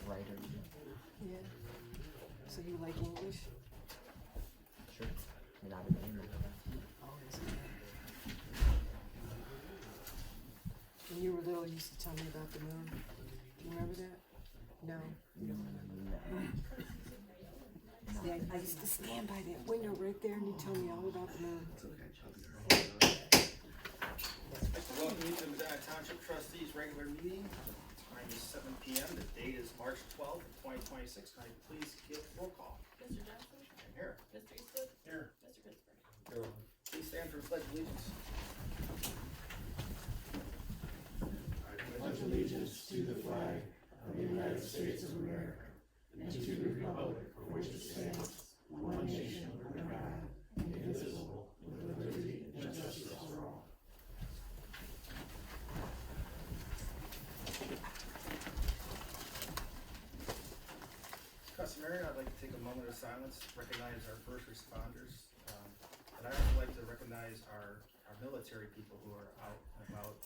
writer. Yeah. So you like English? Sure. And I've been English. Oh, that's good. When you were little, you used to tell me about the moon. Do you remember that? No, you don't remember. No. See, I used to stand by that window right there, and you tell me all about the moon. Welcome you to Medina Township Trustees regular meeting. Time is 7 p.m. The date is March 12th, 2026. Can I please give roll call? Mr. Johnson? I'm here. Mr. Eastwood? Here. Mr. Pittsburgh? Please stand for the pledge of allegiance. I pledge allegiance to the flag of the United States of America and to the republic for which it stands, one nation under God, indivisible, with liberty and justice for all. Customary, I'd like to take a moment of silence, recognize our first responders, and I'd also like to recognize our military people who are out and about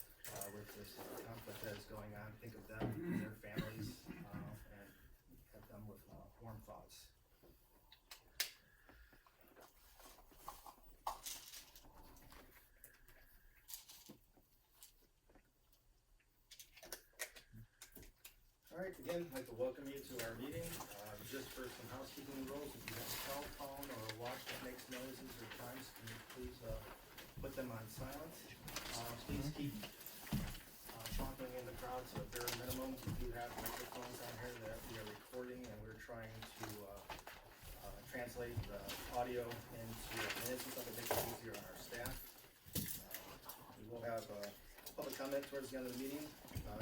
with this conflict that is going on. Think of them and their families, and have them with warm thoughts. All right, again, I'd like to welcome you to our meeting. Just for some housekeeping rules, if you have a cell phone or a watch that makes noises or chimes, can you please put them on silent? Please keep talking in the crowd to a bare minimum. We do have microphones on here that we are recording, and we're trying to translate the audio into minutes and stuff that makes it easier on our staff. We will have public comment towards the end of the meeting.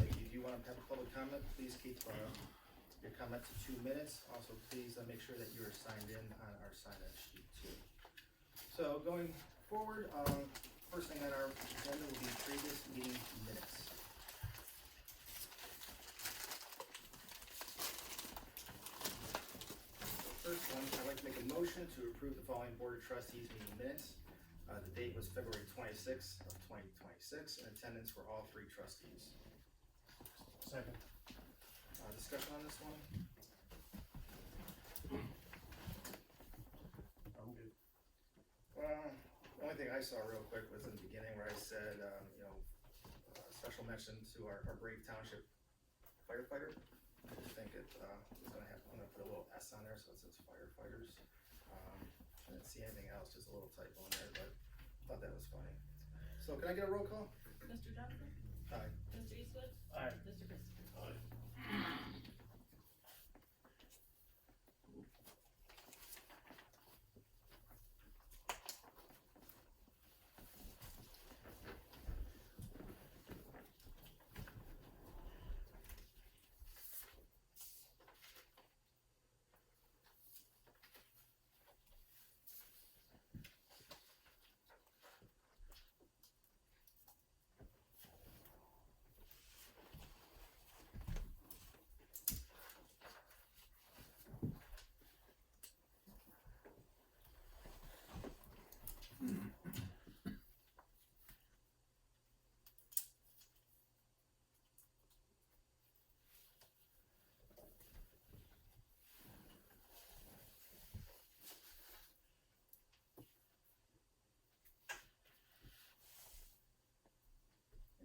If you do want to have a public comment, please keep your comment to 2 minutes. Also, please make sure that you are signed in on our sign-in sheet too. So going forward, first thing on our agenda will be previous meeting minutes. First one, I'd like to make a motion to approve the following Board of Trustees meeting minutes. The date was February 26th of 2026, and attendance were all 3 trustees. Second. Discussion on this one? I'm good. Well, the only thing I saw real quick was in the beginning where I said, special mention to our Brave Township firefighter. I just think I'm gonna put a little S on there so it says firefighters. I didn't see anything else, just a little typo in there, but thought that was funny. So can I get a roll call? Mr. Johnson? Aye. Mr. Eastwood? Aye. Mr. Pittsburgh? Aye.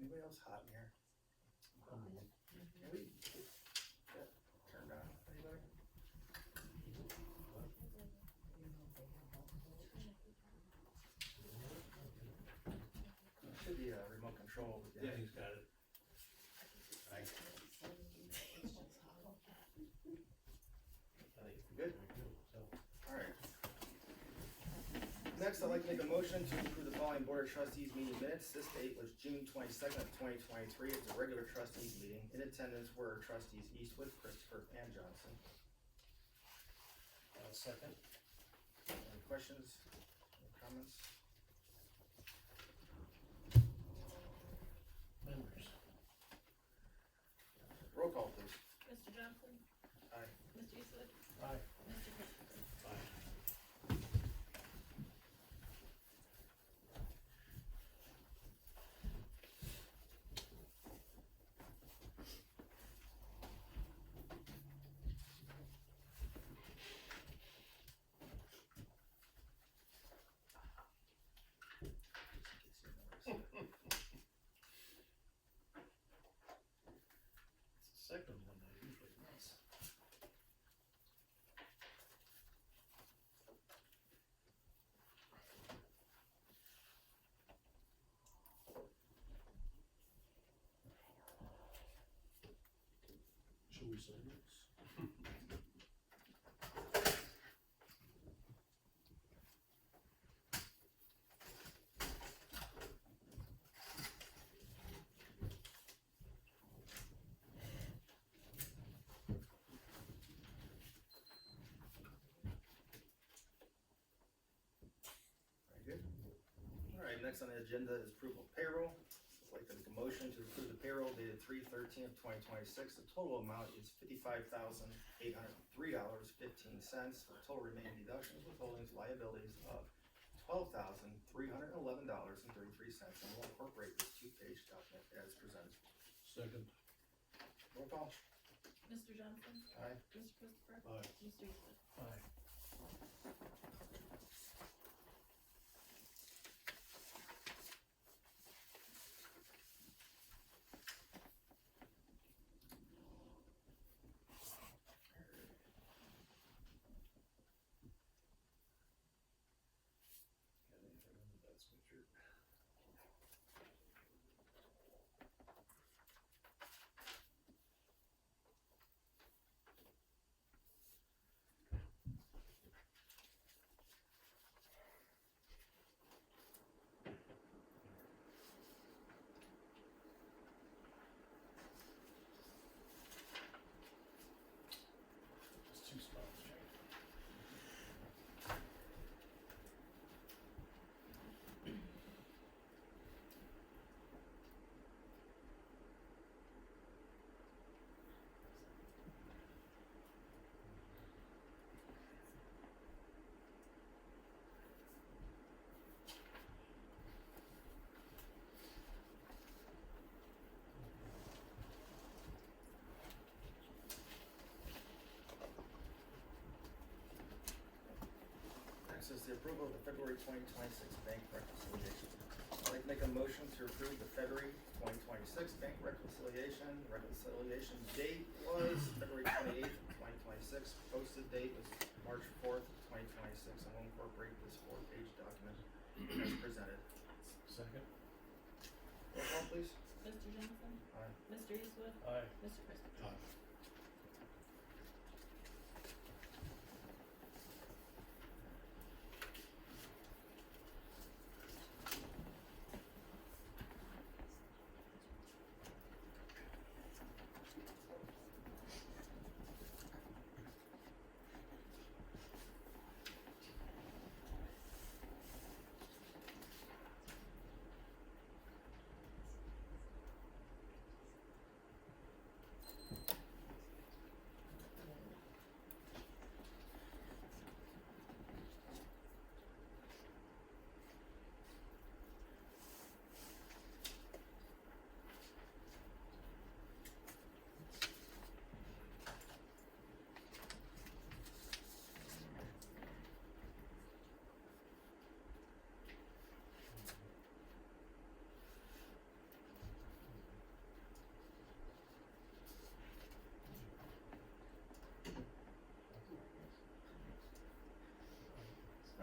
Anybody else hot in here? Can we get that turned on? Anybody? There should be a remote control. Yeah, he's got it. Good? Alright. Next, I'd like to make a motion to approve the following Board of Trustees meeting minutes. This date was June 22nd of 2023. It's a regular trustees meeting. In attendance were trustees Eastwood, Christopher, and Johnson. Second. Any questions? Any comments? Members. Roll call, please. Mr. Johnson? Aye. Mr. Eastwood? Aye. Mr. Pittsburgh? Aye. second one I usually miss. Should we sign this? Very good. All right, next on the agenda is approval of payroll. I'd like to make a motion to approve the payroll dated 3/13/2026. The total amount is $55,803.15. The total remaining deductions, withholdings, liabilities of $12,311.33. And we'll incorporate this two-page document as presented. Second. Roll call. Mr. Johnson? Aye. Mr. Christopher? Aye. Mr. Eastwood? Aye. Got anything on the bed switcher? Just two spots, right? Next is the approval of the February 2026 bank reconciliation. I'd like to make a motion to approve the February 2026 bank reconciliation. Reconciliation date was February 28th, 2026. Posted date was March 4th, 2026. And we'll incorporate this four-page document as presented. Second. Roll call, please. Mr. Johnson? Aye. Mr. Eastwood? Aye. Mr. Christopher? Aye.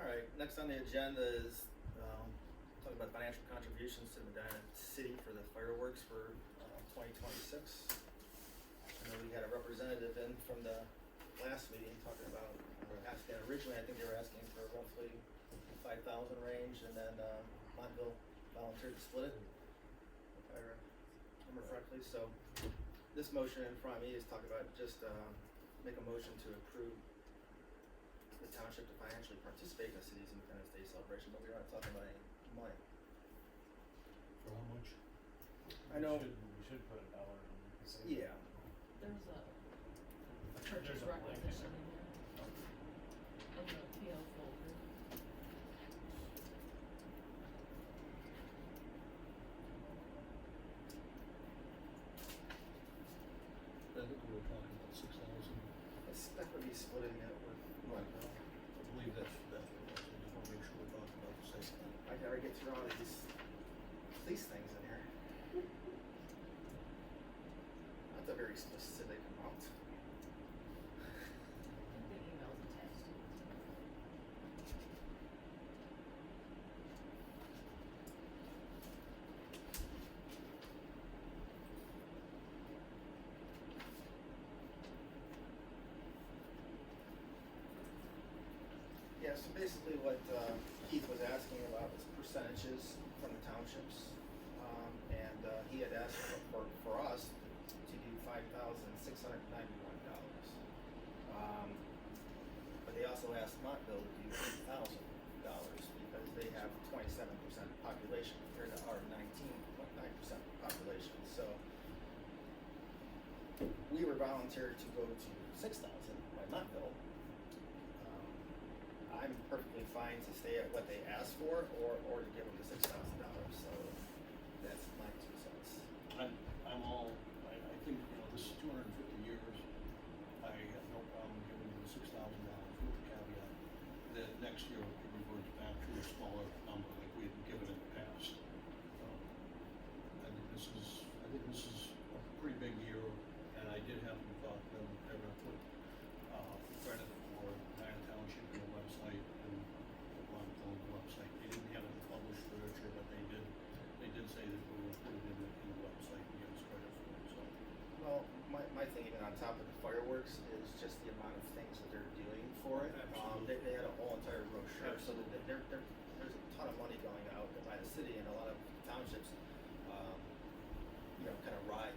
All right, next on the agenda is, talking about financial contributions to Medina City for the fireworks for, 2026. I know we had a representative in from the last meeting talking about, asking, originally, I think they were asking for roughly 5,000 range, and then, Montville volunteered to split it, if I remember correctly. So this motion in front of me is talking about just, make a motion to approve the township to financially participate in the city's Independence Day celebration, but we're not talking about any money. For how much? I know. We should put a dollar on there. 'Cause they- Yeah, There's a There's purchase a blank requisition there. in there. In the PO folder. I think we were talking about 6,000. that would be splitting it with Montville. I believe that's what it was. I just wanna make sure we're talking about the same thing. I gotta get through all these things in here. Not to a very specific amount. The email's attached to it. Yeah, so basically what Keith was asking about is percentages from the townships. And he had asked for us to do $5,691. But they also asked Montville to do $8,000 because they have 27% population compared to our 19.9% population. So we were volunteered to go to 6,000 by Montville. I'm perfectly fine to stay at what they asked for, or to give them the $6,000. So that's my 2 cents. I'm all, I think, this is 250 years. I have no problem giving you the $6,000 with the caveat that next year it reverts back to a smaller number like we had given in the past. I think this is a pretty big year, and I did have some thought that they're gonna put credit for Medina Township in the website and the Montville website. They didn't have it in published literature, but they did say that we would put it in the website and give us credit for it, so. Well, my thing even on top of the fireworks is just the amount of things that they're doing for it. Absolutely. They had a whole entire brochure, so that Absolutely. there's a ton of money going out by the city, and a lot of townships, kind of ride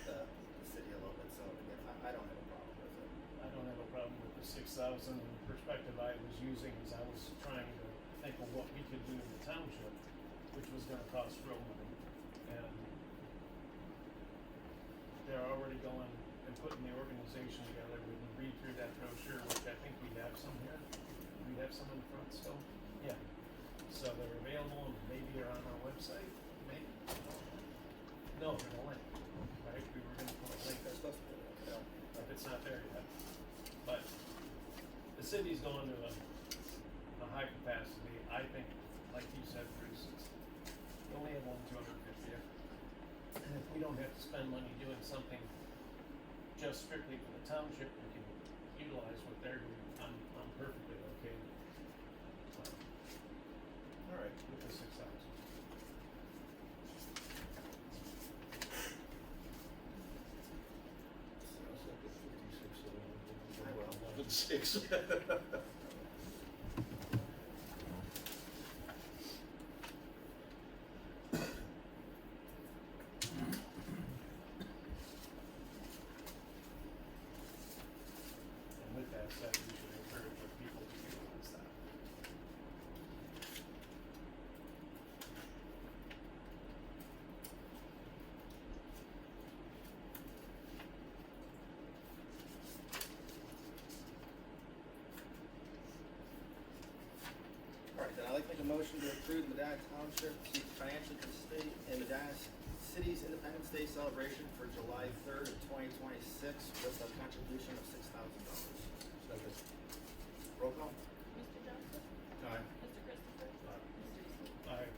the city a little bit. So again, I don't have a problem with it. I don't have a problem with the 6,000. The perspective I was using is I was trying to think of what we could do in the township, which was gonna cost real money. And they're already going and putting the organization together. We can read through that brochure, which I think we have some here. We have some in front still? Yeah. So they're available and maybe they're on our website, maybe? No, they're a link, right? We were gonna put a link. They're supposed to, If it's not there yet. But the city's going to a high capacity, I think, like you said, Bruce, we only have 250. And if we don't have to spend money doing something just strictly for the township, we can utilize what they're doing. I'm perfectly okay all right. with the 6,000. Sounds like a 56, I will. 11.6. And with that said, we should encourage our people to utilize that. All right, then I'd like to make a motion to approve Medina Township to financially participate in Medina City's Independence Day celebration for July 3rd of 2026 with a contribution of $6,000. Second. Roll call. Mr. Johnson? Aye. Mr. Christopher? Mr. Eastman? Aye.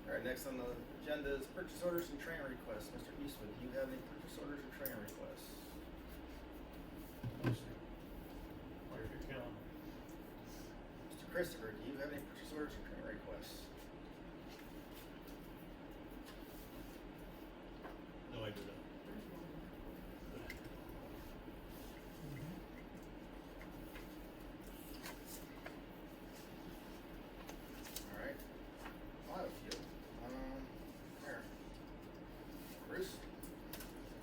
All right, next on the agenda is purchase orders and train requests. Mr. Eastwood, do you have any purchase orders or train requests? Mark your calendar. Mr. Christopher, do you have any purchase orders or train requests? No, I do not. All right. I'll have a few. Here. Bruce?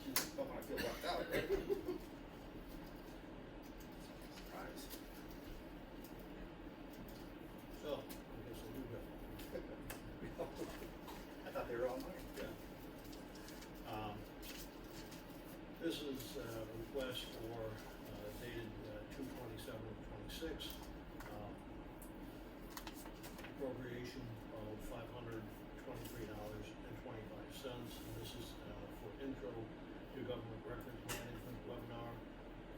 You don't want to feel left out, right? Surprise. So, I guess I'll do that. appropriation of $523.25. And this is for intro to government records management webinar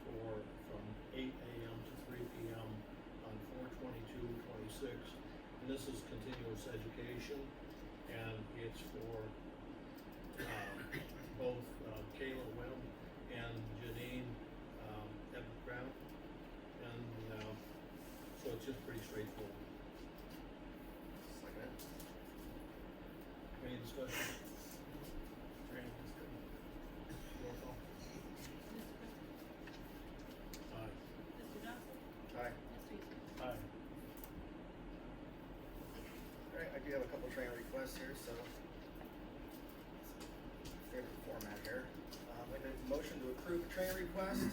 from 8 a.m. to 3 p.m. on 4/22/26. And this is continuous education, and it's for both Kayla Webb and Janine Brown. And so it's just pretty straightforward. Second. Any discussion? Training is good. Roll call. Mr. Christopher? Aye. Mr. Johnson? Aye. Mr. Eastick? Aye. Alright, I do have a couple training requests here, so. Favorite format here. I'd like to make a motion to approve a training request.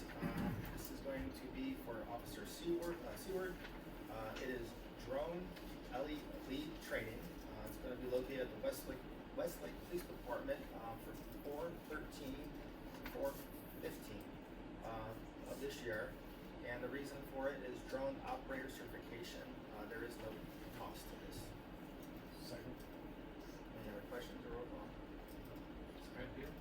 This is going to be for Officer Seward. It is drone lead training. It's going to be located at the Westlake Police Department for 4/13/4/15 of this year. And the reason for it is drone operator certification. There is no cost to this. Second. Any other questions or roll call? Right here.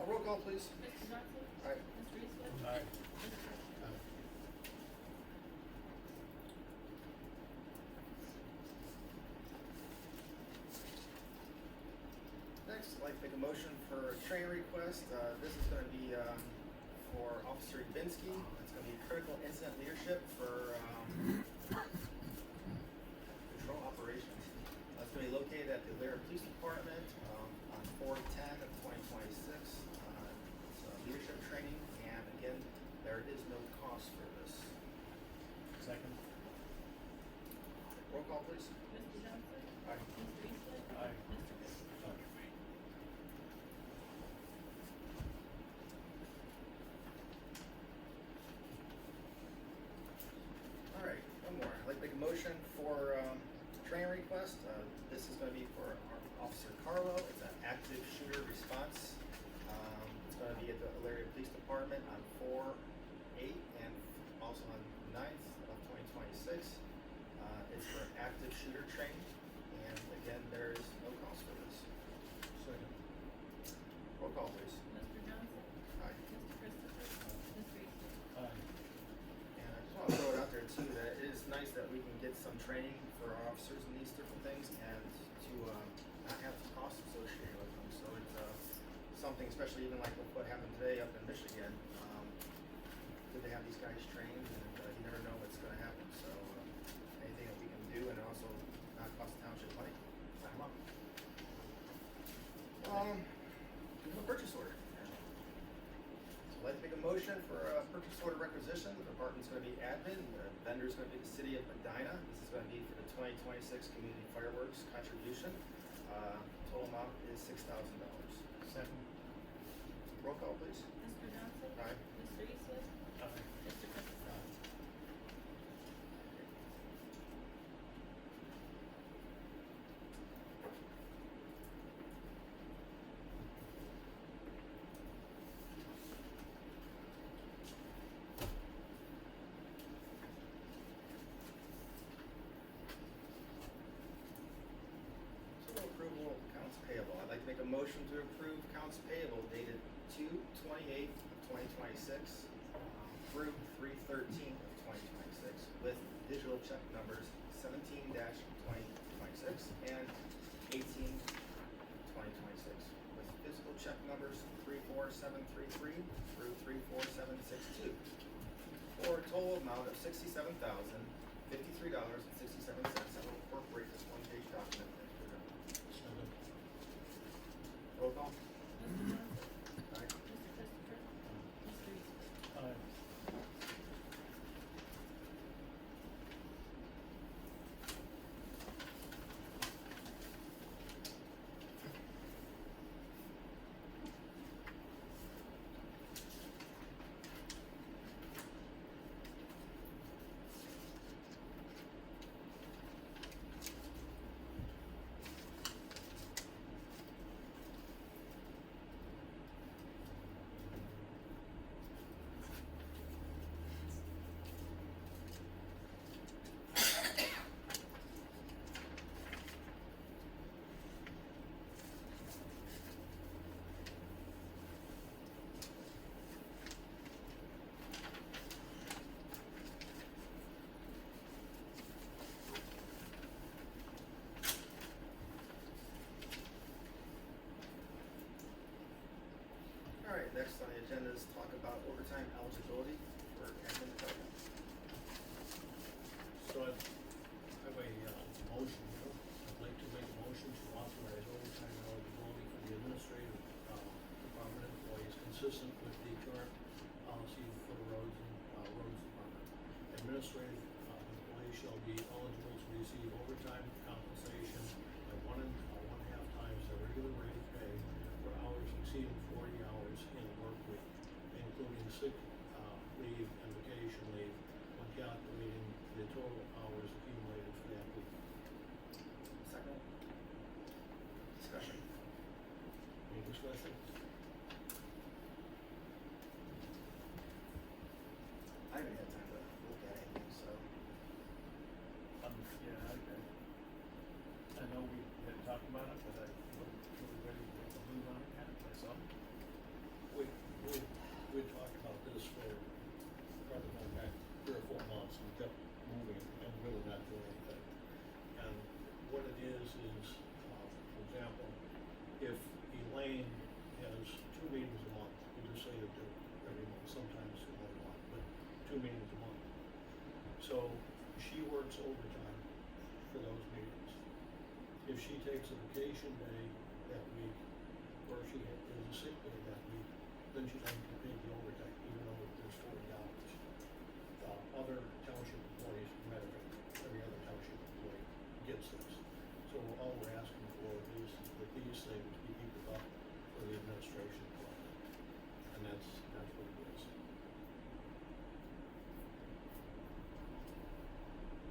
Roll call, please. Mr. Johnson? Aye. Mr. Eastick? Aye. Mr. Christopher? Next, I'd like to make a motion for a training request. This is going to be for Officer Ubinsky. It's going to be critical incident leadership for control operations. It's going to be located at the Elyria Police Department on 4/10/2026. It's leadership training, and again, there is no cost for this. Second. Roll call, please. Mr. Johnson? Aye. Mr. Eastick? Aye. Mr. Christopher? All right, one more. I'd like to make a motion for training request. This is going to be for our Officer Carlo. It's an active shooter response. It's going to be at the Elyria Police Department on 4/8 and also on 9th of 2026. It's for active shooter training, and again, there is no cost for this. Second. Roll call, please. Mr. Johnson? Aye. Mr. Christopher? Mr. Eastick? Aye. And I just want to throw it out there too, that it is nice that we can get some training for our officers in these different things and to not have the costs associated with them. So it's something, especially even like with what happened today up in Michigan. Good to have these guys trained, and you never know what's going to happen. So anything that we can do and also not cost the township money, sign them up. We have a purchase order. So I'd like to make a motion for a purchase order requisition. The department's going to be admin. The vendor's going to be the city of Medina. This is going to be for the 2026 community fireworks contribution. Total amount is $6,000. Second. Roll call, please. Mr. Johnson? Aye. Mr. Eastick? Aye. Mr. Christopher? So approval of accounts payable. I'd like to make a motion to approve accounts payable dated 2/28/2026 through 3/13/2026 with digital check numbers 17-2026 and 18/2026 with physical check numbers 34733 through 34762 for a total amount of $67,053.67. I will incorporate this one-page document into the Second. roll call. Mr. Johnson? Aye. Mr. Christopher? Mr. Eastick? Aye. talk about it, but I wasn't really ready to make a move on it yet myself. We talked about this for probably going back 3 or 4 months and kept moving and really not doing anything. And what it is, for example, if Elaine has 2 meetings a month, we just say to do every month, sometimes more than 1, but 2 meetings a month. So she works overtime for those meetings. If she takes a vacation day that week, or if she is a sick day that week, then she doesn't get paid the overtime, even though there's $40. Other township employees, no matter if every other township employee gets this. So all we're asking for is that these things be equal up for the administration department. And that's what it is.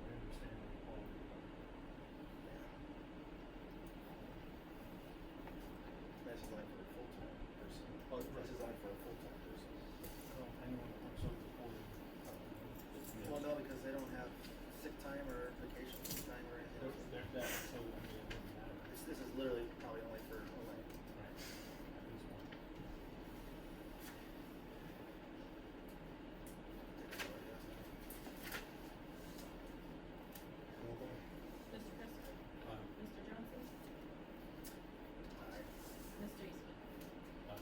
I understand the quality of it. This is like for a full-time person. Oh, this is like for a full-time person. Well, anyone that works over 40. Well, no, because they don't have sick time or vacation time or anything. There's that, so I mean, it doesn't matter. This is literally probably only for Elaine. Right. At least one. Roll call. Mr. Christopher? Mr. Johnson? Aye. Mr. Eastman?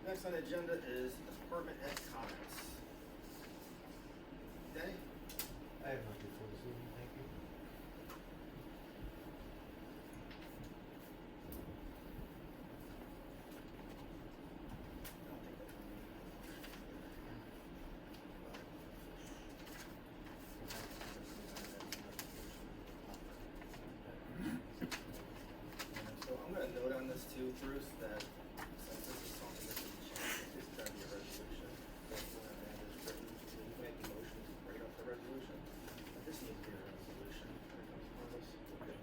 Next on the agenda is department head comments. Danny? I have nothing for this evening, thank you. I don't think that's So I'm gonna note on this too, Bruce, that since this is something that can change, this is gonna be a resolution. That's when I have this written, so you can make the motion to break up the resolution. But this needs to be a resolution when it comes from this. Okay.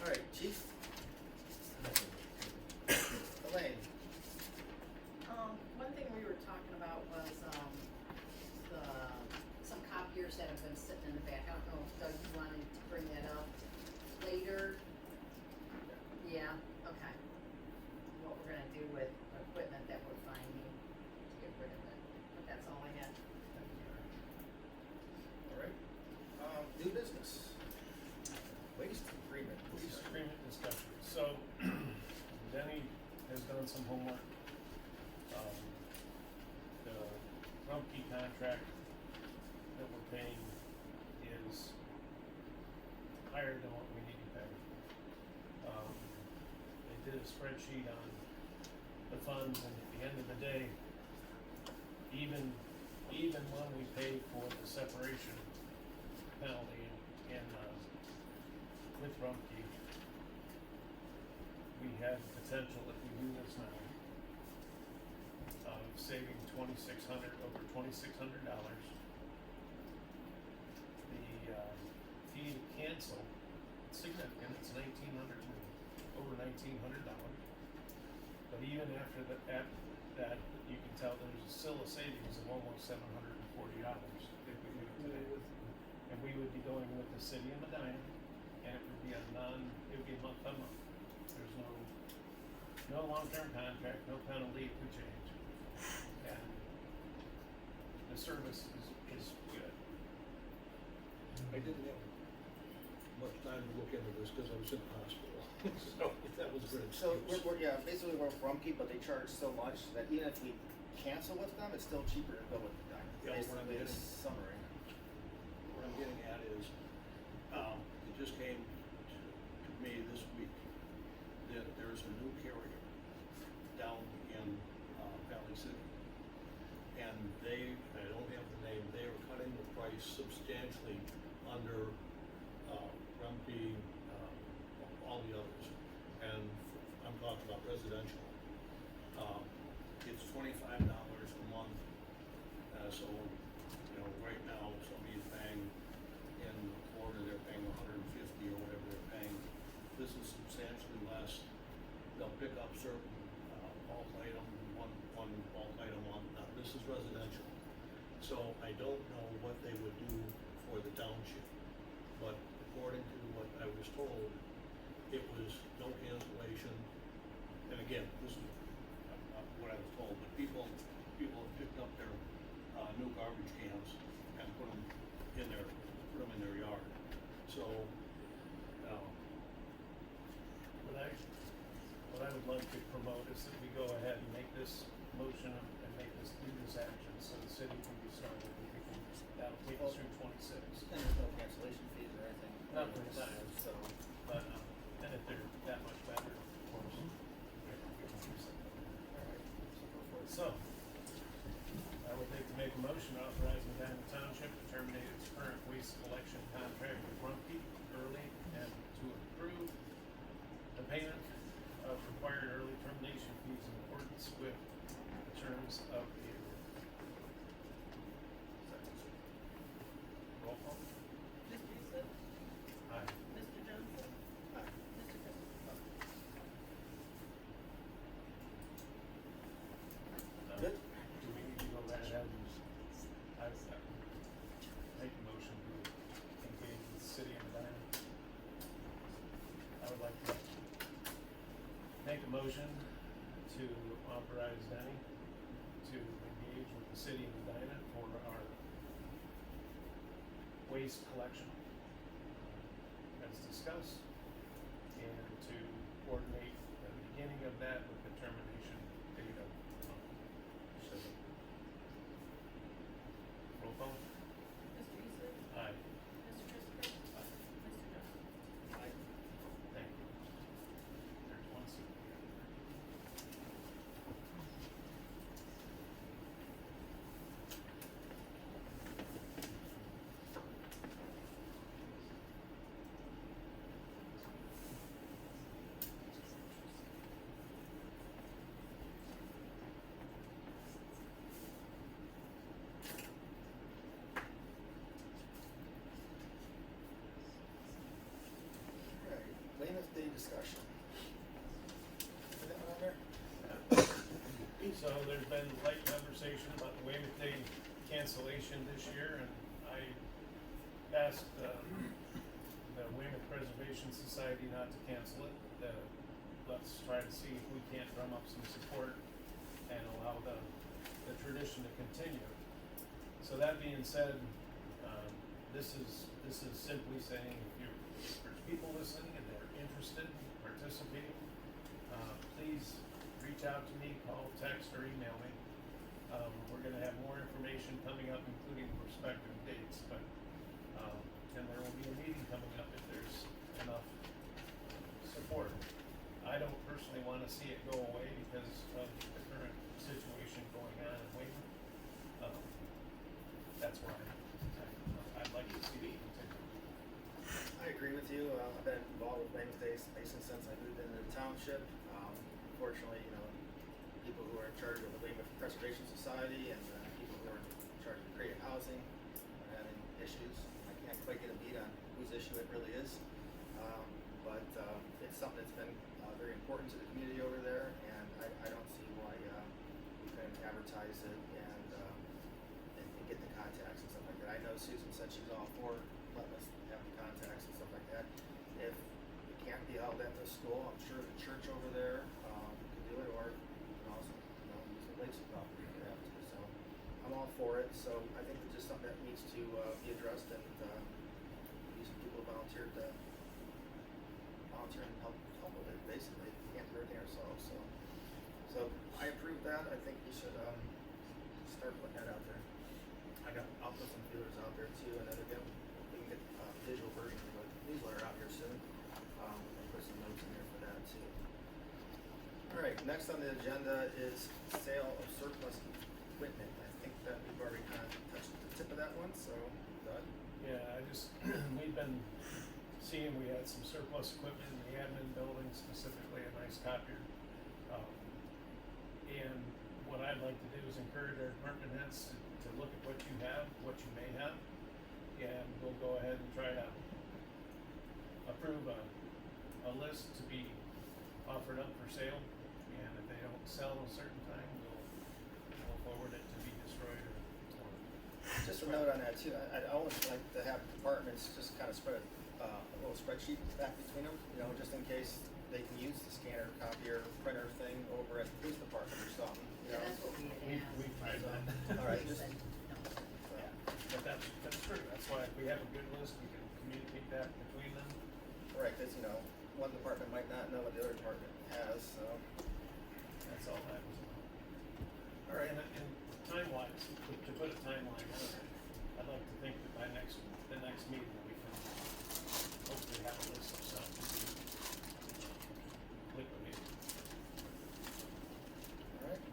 All right, chief, Elaine. One thing we were talking about was, some copiers that have been sitting in the back. I don't know if Doug, you wanted to bring that up later? Yeah, okay. What we're gonna do with equipment that we're finding to get rid of it, but that's all I had. All right. New business. Waste agreement. Lease agreement discussion. So, Denny has done some homework. The Rumpke contract that we're paying is higher than what we need to pay. They did a spreadsheet on the funds, and at the end of the day, even when we pay for the separation penalty in with Rumpke, we have potential, if we do this now, of saving over $2,600. The fee to cancel, it's significant, it's over $1,900. But even after that, you can tell there's still a savings of almost $740 if we do it today. And we would be going with the city of Medina, and it would be it would be month by month. There's no long-term contract, no penalty if we change. And the service is good. I didn't have much time to look into this because I was in the hospital. So that was a good So excuse. we're basically we're Rumpke, but they charge so much that even if we cancel with them, it's still cheaper to go with the Diner. Yeah, what I'm Basically, getting- this summary. What I'm getting at is, it just came to me this week that there's a new carrier down in Valley City. And I don't have the name, they are cutting the price substantially under Rumpke, all the others. And I'm talking about residential. It's $25 a month. So, right now, somebody's paying in Florida, they're paying $150 or whatever they're paying. This is substantially this is residential. So I don't know what they would do for the township. But according to what I was told, it was no cancellation. And again, this is what I was told, but people have picked up their, new garbage cans and put them in their yard. So, What I would like to promote is that we go ahead and make this motion and make this, do this action, so the city can be started, and we can, that'll take us through 26. And there's no cancellation fees or anything. Not for this time, So, but, and if they're that much better, of course, we can do something. alright, so go for it. So, I would like to make a motion authorizing Medina Township to terminate its current waste collection contract with Rumpke early and to approve the payment of required early termination fees in accordance with the terms of the agreement. Roll call. Mr. Eastick? Aye. Mr. Johnson? Aye. Mr. Christopher? Good. Do we need to go back ahead and, I make a motion to engage with the city of Medina? I would like to make a motion to authorize Denny to engage with the city of Medina for our waste collection as discussed, and to coordinate the beginning of that with the termination date of, city. Roll call. Mr. Eastick? Aye. Mr. Christopher? Mr. Johnson? Aye. Thank you. There's one seat. Alright, Weymouth Day discussion. Put that one on there? So there's been light conversation about the Weymouth Day cancellation this year, and I asked, the Weymouth Preservation Society not to cancel it. Let's try to see if we can't drum up some support and allow the tradition to continue. So that being said, this is simply saying if there's people listening and they're interested in participating, please reach out to me, call, text, or email me. We're gonna have more information coming up, including respective dates, but, and there will be a meeting coming up if there's enough support. I don't personally wanna see it go away because of the current situation going on in Weymouth. That's why I'd like to see it continue. I agree with you. I've been involved with Weymouth Day since I moved into the township. Unfortunately, people who are in charge of the Weymouth Preservation Society and people who are in charge of creative housing are having issues. I can't quite get a beat on whose issue it really is. But it's something that's been very important to the community over there, and I don't see why we couldn't advertise it and get the contacts and stuff like that. I know Susan said she's all for letting us have the contacts and stuff like that. If it can't be held at the school, I'm sure the church over there can do it, or you can also use the lakes property if you have to. So I'm all for it. So I think it's just something that needs to be addressed, and these people volunteered to volunteer and help with it. Basically, we can't do everything ourselves. So I approve that. I think we should start putting that out there. I'll put some feelers out there too, and then again, we can get visual version of the newsletter out here soon. And put some notes in there for that too. Alright, next on the agenda is sale of surplus equipment. I think that we've already kind of touched the tip of that one, so Doug? Yeah, we've been seeing we had some surplus equipment in the admin building, specifically a nice copier. And what I'd like to do is encourage our department heads to look at what you have, what you may have, and we'll go ahead and try to approve a list to be offered up for sale. And if they don't sell a certain time, we'll forward it to be destroyed or torn. Just a note on that too, I'd always like to have departments just kind of spread a little spreadsheet back between them, you know, just in case they can use the scanner, copier, printer thing over at the police department or something, you Yeah, know? that's what we had asked. We've tried that. All right, They just, said no. Yeah, but that's true, that's why if we have a good list, we can communicate that between them. right, cause you know, one department might not know what the other department has, so. That's all that was about. All right, And time-wise, to put a timeline on it, I'd like to think that by the next meeting, we can hopefully have a list of stuff to do. Complete the meeting. all right.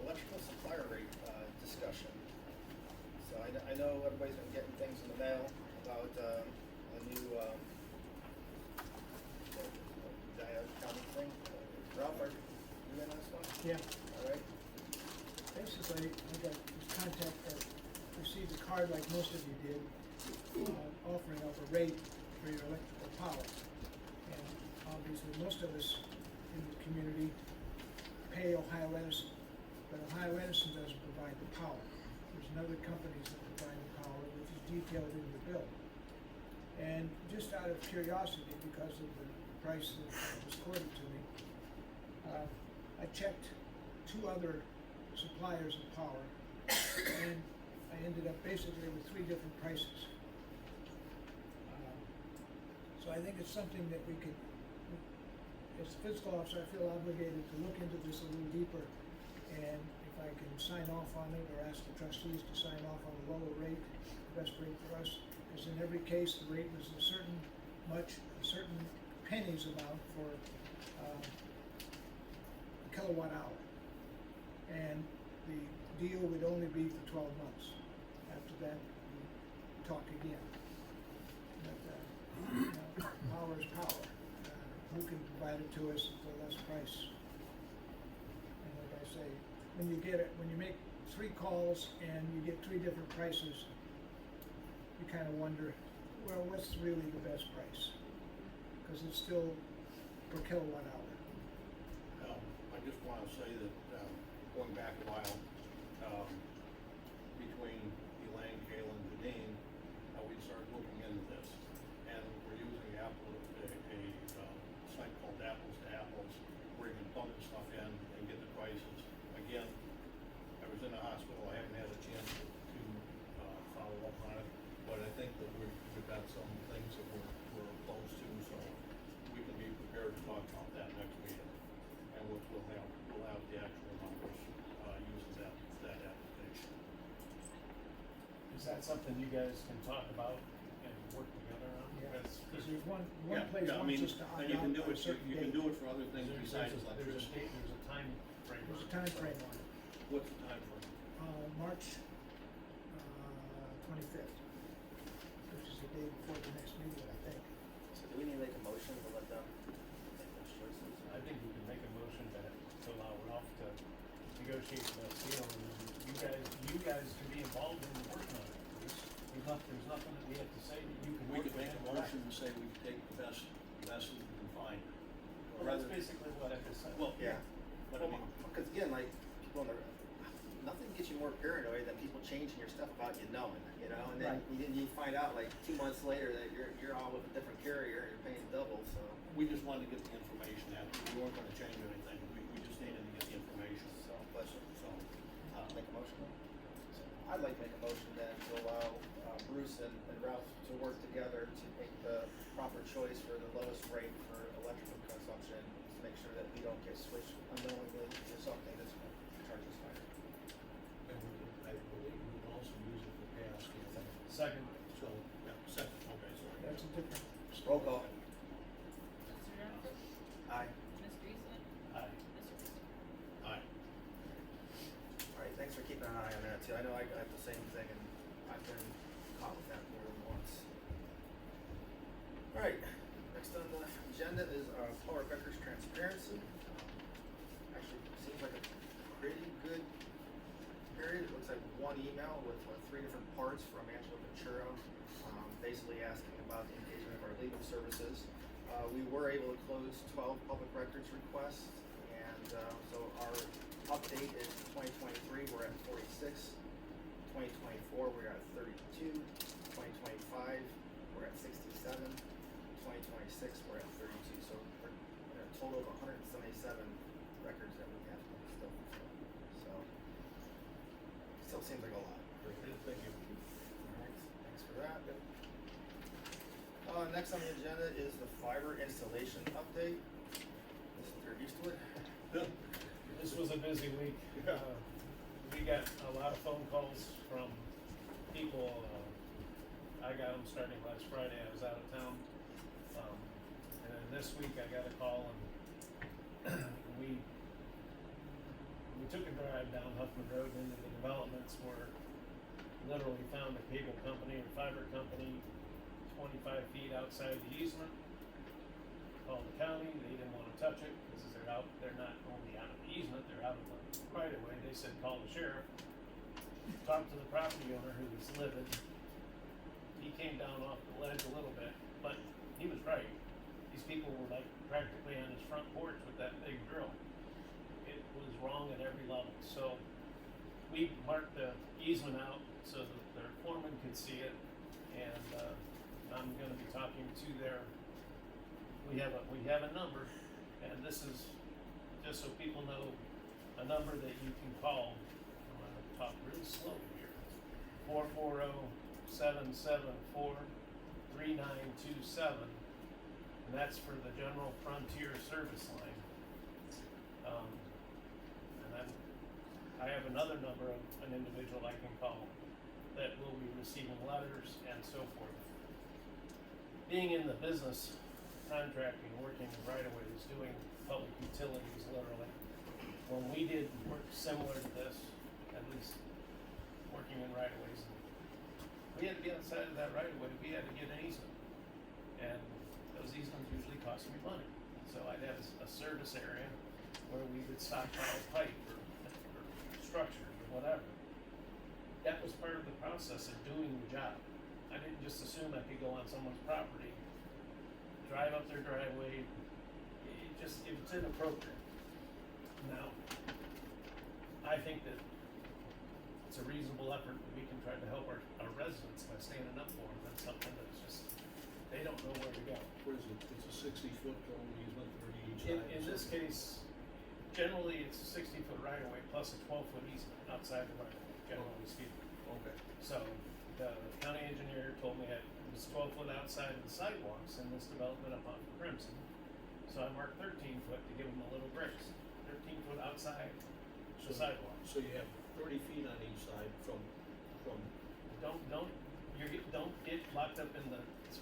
Electrical supplier rate, discussion. So I know everybody's been getting things in the mail about, a new, county thing. Ralph, are you in this one? Yeah, All right. basically, I got this contact, or received a card like most of you did, offering up a rate for your electrical power. And obviously, most of us in the community pay Ohio Edison, but Ohio Edison doesn't provide the power. There's another companies that provide the power, which is detailed in the bill. And just out of curiosity, because of the price that was quoted to me, I checked two other suppliers of power, and I ended up basically with three different prices. So I think it's something that we could, as the fiscal officer, I feel obligated to look into this a little deeper, and if I can sign off on it, or ask the trustees to sign off on a lower rate, the best rate for us, because in every case, the rate was a certain pennies amount for a kilowatt hour. And the deal would only be for 12 months. After that, we talk again. But, you know, power is power. Who can provide it to us for less price? And like I say, when you make 3 calls and you get 3 different prices, you kind of wonder, well, what's really the best price? Because it's still per kilowatt hour. I just wanna say that, going back a while, between Elaine, Galen, and Deneen, we started looking into this. And we're using a site called Apples to Apples, where you can plug the stuff in and get the prices. Again, I was in the hospital, I haven't had a chance to follow up on it, but I think that we've got some things that we're close to, so we can be prepared to talk about that next meeting. And we'll have the actual numbers, using that application. Is that something you guys can talk about and work together on? Yeah, That's- because there's one Yeah, place yeah, I mean, wants us to and opt you out can do by a it, certain you can date. do it for other things besides There's a electricity. date, there's a time frame. There's a on it. time frame on it, What's the time frame? March 25th, which is the day before the next meeting, I think. So do we need to make a motion to let them make those choices? I think we can make a motion to allow Ralph to negotiate the best deal, and you guys can be involved in working on it. There's nothing that we have to say that you can We work could make with a him. motion to say we take the best that we can find. Well, that's basically what I just said. Well, Yeah. but I mean, Because again, like, people in the, nothing gets you more paranoid than people changing your stuff about you knowing, you know? And then you find out like 2 months later that you're all with a different carrier and you're paying double, so. we just wanted to get the information out. We weren't gonna change anything. We just needed to get the information, So, bless you. so. Make a motion then? I'd like to make a motion then to allow Bruce and Ralph to work together to make the proper choice for the lowest rate for electrical consumption, to make sure that we don't get switched unknowingly to something that's going to charge us higher. And I believe we can also use it for gas. Second. So, yeah, second, okay, sorry. That's a different. Roll call. Mr. Johnson? Aye. Mr. Eastman? Aye. Mr. Christopher? Aye. All right, thanks for keeping an eye on that too. I know I got the same thing and I've been caught with that more than once. All right, next on the agenda is public records transparency. Actually, seems like a pretty good period. It looks like one email with 3 different parts from Angela Ventura, basically asking about the engagement of our legal services. We were able to close 12 public records requests, and so our update is 2023, we're at 46. 2024, we're at 32. 2025, we're at 67. 2026, we're at 32. So we're at a total of 177 records that we have to still fulfill. So still seems like a lot. Thank you. Alright, thanks for that. Next on the agenda is the fiber installation update. Mr. Eastwood. This was a busy week. We got a lot of phone calls from people. I got them starting last Friday. I was out of town. And then this week I got a call and we took a drive down Huffman Road into the developments where literally found a cable company or fiber company 25 feet outside the easement. Called the county, they didn't want to touch it because they're not only out of the easement, they're out of the right of way. They said call the sheriff. Talked to the property owner who was livid. He came down off the ledge a little bit, but he was right. These people were like practically on his front porch with that big drill. It was wrong at every level. So we marked the easement out so that their foreman could see it, and I'm going to be talking to their. We have a number, and this is just so people know a number that you can call. I'm going to talk really slow here. 440-774-3927, and that's for the General Frontier Service Line. And then I have another number of an individual I can call that will be receiving letters and so forth. Being in the business, contracting, working in right-of-ways, doing public utilities literally, when we did work similar to this, at least working in right-of-ways, we had to be on the side of that right-of-way, we had to get an easement. And those easements usually cost me money. So I'd have a service area where we would stockpile pipe or structures or whatever. That was part of the process of doing the job. I didn't just assume I could go on someone's property, drive up their driveway. It's inappropriate. Now, I think that it's a reasonable effort that we can try to help our residents by standing up for them. That's something that's just, they don't know where to go. What is it? It's a 60-foot long easement, 30 each side. In this case, generally it's a 60-foot right of way plus a 12-foot easement outside the right of way, generally speaking. Okay. So the county engineer told me it was 12 foot outside of the sidewalks in this development up on Crimson. So I marked 13 foot to give them a little grace. 13 foot outside the sidewalk. So you have 30 feet on each side from. Don't get locked up in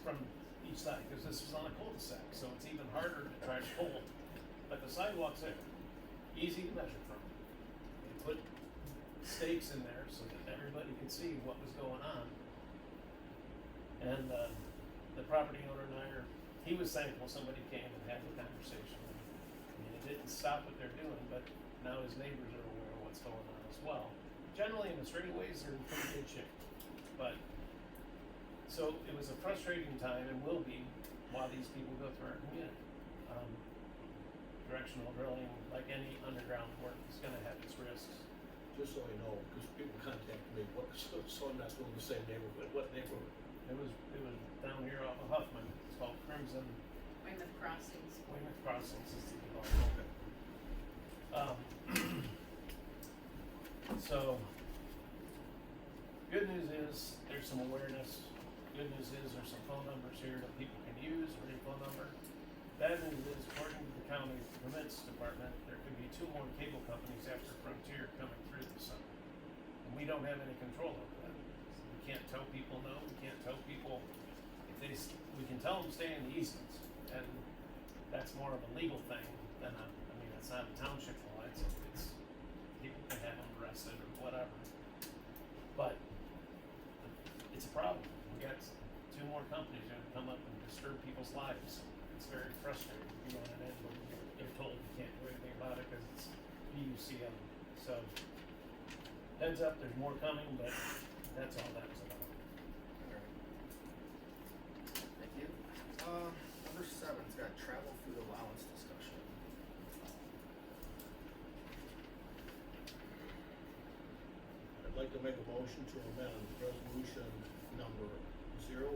from each side because this is on a cul-de-sac, so it's even harder to try to pull. But the sidewalk's there, easy to measure from. They put stakes in there so that everybody could see what was going on. And the property owner and he was thankful somebody came and had the conversation. I mean, it didn't stop what they're doing, but now his neighbors are aware of what's going on as well. Generally, in the straightaways, they're in pretty good shape. But, so it was a frustrating time and will be while these people go through our community. Directional drilling, like any underground work, is gonna have its risks. Just so I know, because people contact me, so I'm not going to the same neighborhood. What neighborhood? It was down here off of Huffman. It's called Crimson. Weymouth Crossings. Weymouth Crossings is the So, good news is there's some awareness. Good news is there's some phone numbers here that people can use, or a phone number. Bad news is, according to the county permits department, there could be 2 more cable companies after Frontier coming through this summer. And we don't have any control over that. We can't tell people no, we can't tell people we can tell them stay in the easements. And that's more of a legal thing than it's not a township law, it's people can have them arrested or whatever. But it's a problem. We got 2 more companies that have come up and disturb people's lives. It's very frustrating. You go on an end, but you're told you can't do anything about it because it's PUCM. So, heads up, there's more coming, but that's all that was about. Thank you. Number 7's got travel food allowance discussion. to make a motion to amend resolution number 01032023-008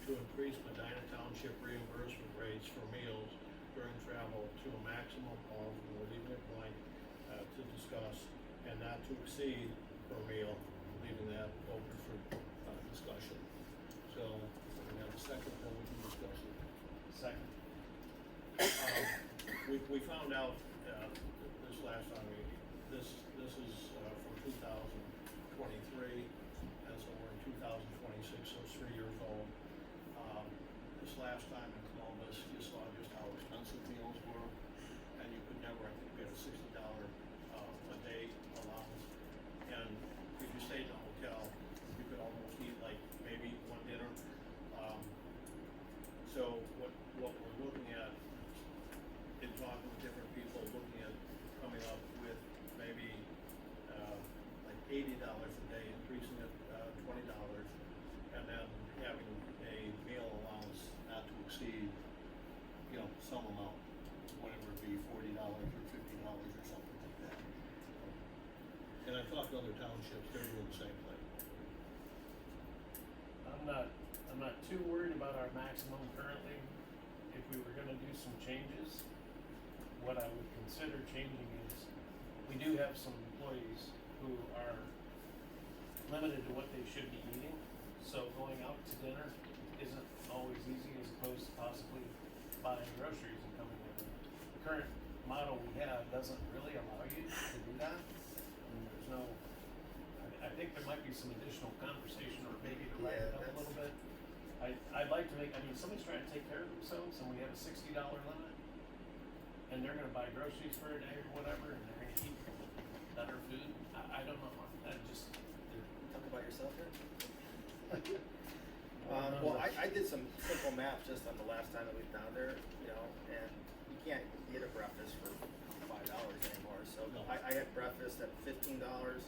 to increase Medina Township reimbursement rates for meals during travel to a maximum of, and we're leaving it blank, to discuss, and not to exceed per meal, leaving that open for, discussion. So, we have a second, then we can discuss it. Second. We found out, this last time, this is, for 2023, and so we're in 2026, so it's 3 years old. This last time in Columbus, you saw just how expensive meals were, and you could never, I think, get a $60 a day allowance. And if you stayed in a hotel, you could almost eat like maybe one dinner. So what we're looking at, in talking with different people, looking at coming up with maybe like $80 a day, increasing it $20, and then having a meal allowance not to exceed, you know, some amount, whatever it be, $40 or $50 or something like that. And I've talked to other townships, they're doing the same thing. I'm not too worried about our maximum currently. If we were gonna do some changes, what I would consider changing is, we do have some employees who are limited to what they should be eating, so going out to dinner isn't always easy as opposed to possibly buying groceries and coming in. The current model we have doesn't really allow you to do that. I mean, there's no, I think there might be some additional conversation or maybe to lighten it up a little bit. I'd like to make, I mean, somebody's trying to take care of themselves and we have a $60 limit, and they're gonna buy groceries for a day or whatever, and they're gonna eat better food. I don't know, that just, Talk about yourself here. Well, I did some simple math just on the last time that we were down there, you know, and you can't get a breakfast for $5 anymore. So No. I had breakfast at $15.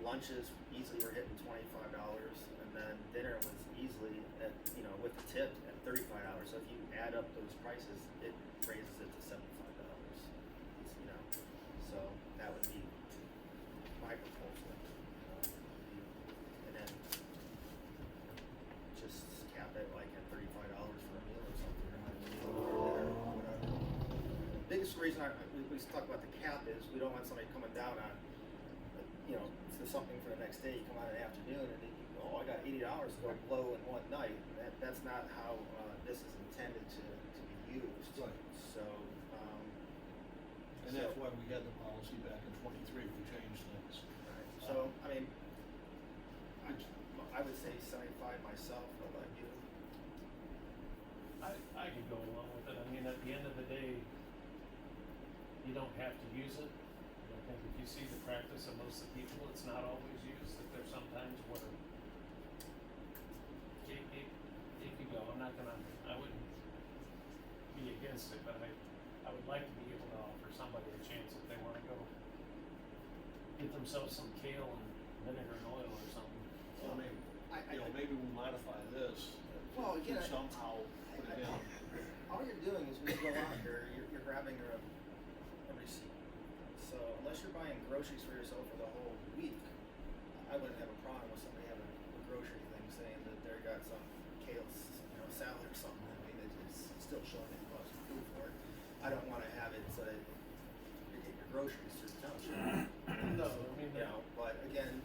Lunches easily were hitting $25, and then dinner was easily at, you know, with the tip at $35. So if you add up those prices, it raises it to $75. You know, so that would be my proposal. And then just cap it like at $35 for a meal or something, or a meal for dinner or whatever. Biggest reason we talk about the cap is we don't want somebody coming down on, you know, for something for the next day. You come out in the afternoon and then you go, oh, I got $80 to go blow in one night. That's not how this is intended to be used. Right. So, And that's why we had the policy back in 23, we changed things. right. So, I mean, I would say 75 myself. What about you? I could go along with it. I mean, at the end of the day, you don't have to use it. I think if you see the practice of most of the people, it's not always used, that there's sometimes where it could go. I wouldn't be against it, but I would like to be able to offer somebody a chance if they wanna go get themselves some kale and vinegar and oil or something. Well, maybe, maybe we modify this Well, to again, somehow put it in. all you're doing is when you go out there, you're grabbing a receipt. So unless you're buying groceries for yourself for the whole week, I wouldn't have a problem with somebody having a grocery thing saying that they got some kale, you know, salad or something. I mean, it's still showing that you bought some food for it. I don't want to have it so that you get your groceries through the township. No, I mean, You know, but again,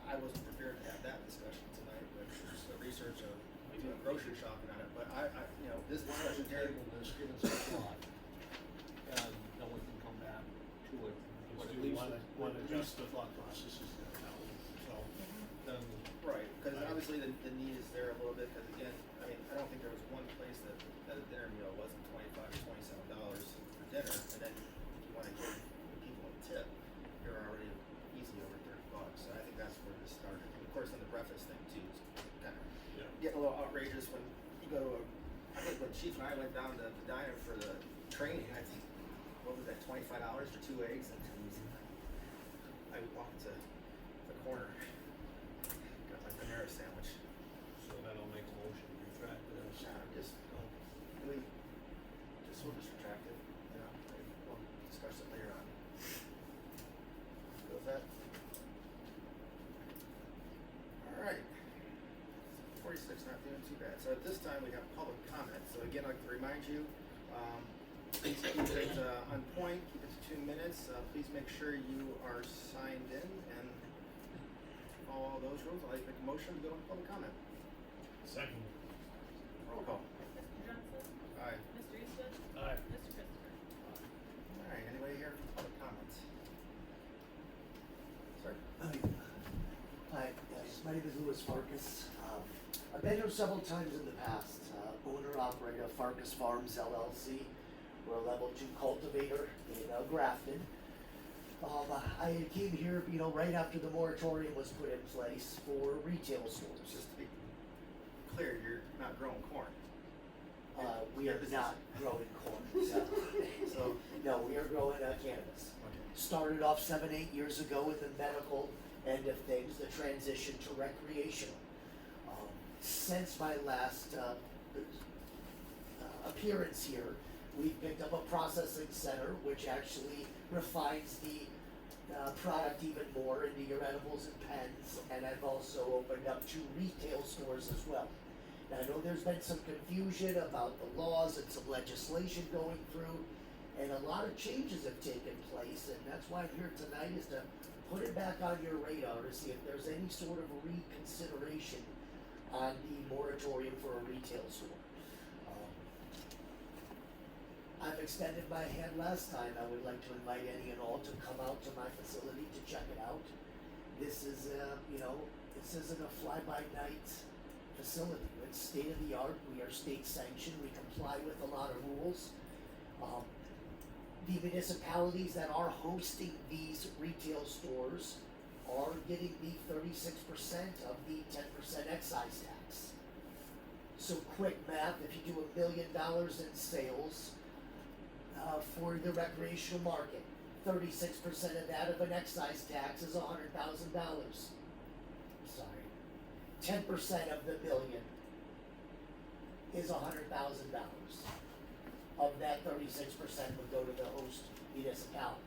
I wasn't prepared to have that discussion tonight, but just the research of doing grocery shopping on it. But I you know, this Why don't discussion we here. table this, give it some thought, and then we can come back to it. But at do least, one at least the thought process is there now, so, then, Right, because Right. obviously the need is there a little bit, because again, I mean, I don't think there was one place that a dinner meal wasn't $25 or $27 for dinner, and then if you wanna give the people a tip, you're already easily over $30. So I think that's where this started. And of course, on the breakfast thing too, is kind of yeah. getting a little outrageous when you go to I think when Chief and I went down to the diner for the training, I think, what was that, $25 for 2 eggs? And I walked to the corner, got my Panera sandwich. So then I'll make a motion to retract this. Just, we'll just retract doing too bad. So at this time, we have public comment. So again, I'd like to remind you, please keep it on point, keep it to 2 minutes. Please make sure you are signed in and follow all those rules. I'd like to make a motion to go to public comment. Second. Roll call. Mr. Johnson? Aye. Mr. Eastwood? Aye. Mr. Christopher? All right, anybody here for public comments? Sir? Hi, yes, my name is Louis Farkas. I've been here several times in the past. Owner operator Farkas Farms LLC. We're a level 2 cultivator in Grafton. I came here, right after the moratorium was put in place for retail stores. Just to be clear, you're not growing corn. We are not growing corn. So, So, no, we are growing cannabis. okay. Started off 7-8 years ago with the medical end of things, the transition to recreational. Since my last appearance here, we've picked up a processing center which actually refines the product even more into your edibles and pens, and I've also opened up 2 retail stores as well. Now, I know there's been some confusion about the laws and some legislation going through, and a lot of changes have taken place, and that's why I'm here tonight, is to put it back on your radar to see if there's any sort of reconsideration on the moratorium for a retail store. I've extended my hand last time. I would like to invite any and all to come out to my facility to check it out. This is, this isn't a fly-by-night facility. It's state-of-the-art. We are state sanctioned. We comply with a lot of rules. The municipalities that are hosting these retail stores are getting the 36% of the 10% excise tax. So quick math, if you do $1 million in sales for the recreational market, 36% of that of an excise tax is $100,000. Sorry, 10% of the million is $100,000. Of that, 36% would go to the host municipality.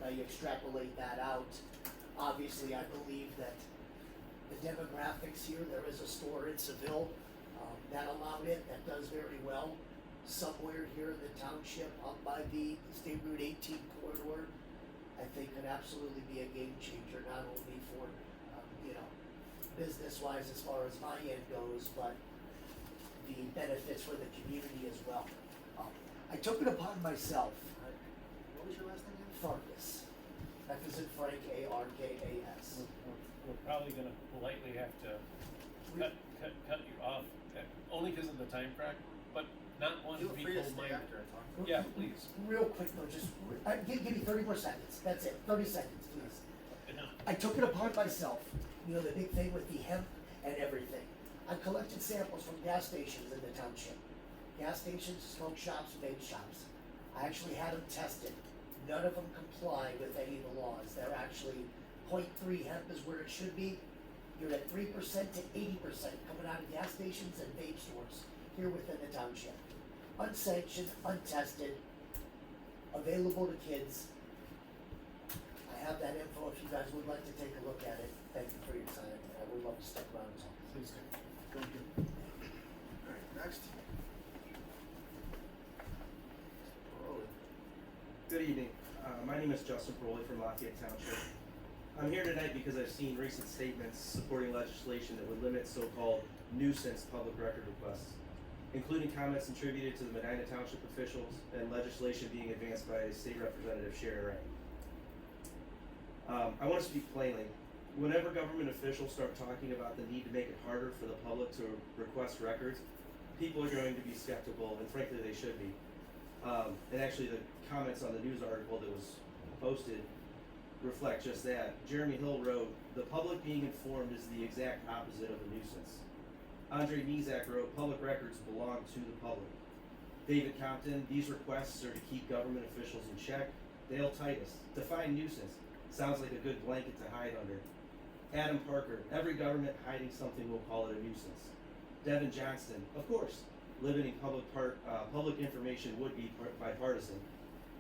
Now you extrapolate that out. Obviously, I believe that the demographics here, there is a store in Seville that allowed it, that does very well. Somewhere here in the township, up by the State Route 18 corridor, I think could absolutely be a game changer, not only for, business-wise as far as my end goes, but the benefits for the community as well. I took it upon myself, What was your last name again? Farkas, F as in Frank, A-R-K-A-S. We're probably gonna politely have to cut you off, only because of the time frame, but not one Feel free to people stay might. after and talk. Yeah, please. Real quick though, just, give me 30 more seconds, that's it, 30 seconds, please. Enough. I took it upon myself, the big thing with the hemp and everything. I collected samples from gas stations in the township. Gas stations, smoke shops, vape shops. I actually had them tested. None of them comply with any of the laws. They're actually 0.3 hemp is where it should be. You're at 3% to 80% coming out of gas stations and vape stores here within the township. Unsanctioned, untested, available to kids. I have that info if you guys would like to take a look at it. Thank you for your time, and I would love to stick around and talk. Please do. Thank you. Alright, next. Paroli. Good evening. My name is Justin Paroli from Lafayette Township. I'm here tonight because I've seen recent statements supporting legislation that would limit so-called nuisance public record requests, including comments attributed to the Medina Township officials and legislation being advanced by State Representative Sharon Ray. I want to speak plainly. Whenever government officials start talking about the need to make it harder for the public to request records, people are going to be skeptical, and frankly they should be. And actually the comments on the news article that was posted reflect just that. Jeremy Hill wrote, "The public being informed is the exact opposite of a nuisance." Andre Nizak wrote, "Public records belong to the public." David Compton, "These requests are to keep government officials in check." Dale Titus, "Define nuisance. Sounds like a good blanket to hide under." Adam Parker, "Every government hiding something will call it a nuisance." Devin Johnston, "Of course, limiting public information would be bipartisan."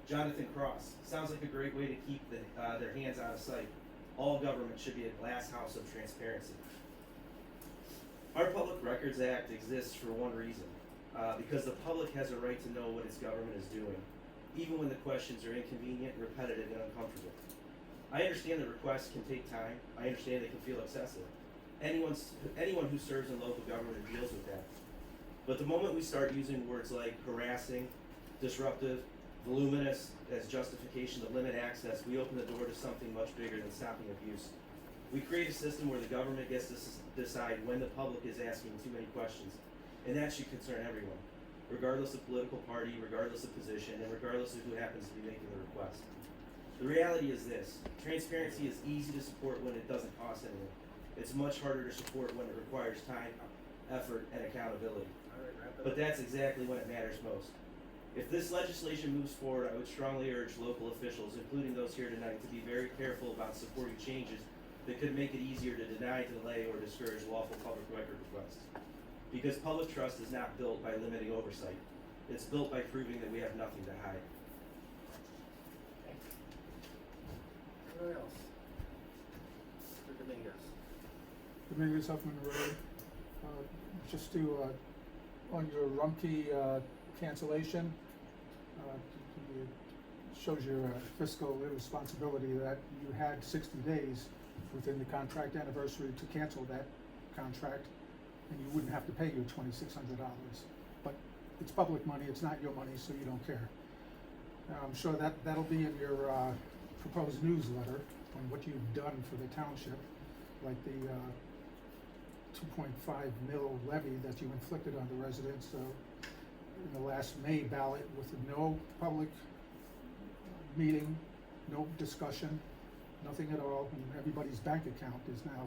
Jonathan Cross, "Sounds like a great way to keep their hands out of sight. All government should be a glass house of transparency." Our Public Records Act exists for one reason, because the public has a right to know what its government is doing, even when the questions are inconvenient, repetitive, and uncomfortable. I understand that requests can take time. I understand they can feel excessive. Anyone who serves in local government deals with that. But the moment we start using words like harassing, disruptive, voluminous as justification to limit access, we open the door to something much bigger than stopping abuse. We create a system where the government gets to decide when the public is asking too many questions, and that should concern everyone, regardless of political party, regardless of position, and regardless of who happens to be making the request. The reality is this: transparency is easy to support when it doesn't cost anything. It's much harder to support when it requires time, effort, and accountability. But that's exactly when it matters most. If this legislation moves forward, I would strongly urge local officials, including those here tonight, to be very careful about supporting changes that could make it easier to deny, delay, or discourage lawful public record requests. Because public trust is not built by limiting oversight. It's built by proving that we have nothing to hide. Anyone else? Mr. Dominguez. Dominguez, Huffman Road. Just to, on your Rumpke cancellation, it shows your fiscal irresponsibility that you had 60 days within the contract anniversary to cancel that contract, and you wouldn't have to pay your $2,600. But it's public money, it's not your money, so you don't care. I'm sure that'll be in your proposed newsletter on what you've done for the township, like the 2.5 mil levy that you inflicted on the residents in the last May ballot with no public meeting, no discussion, nothing at all, and everybody's bank account is now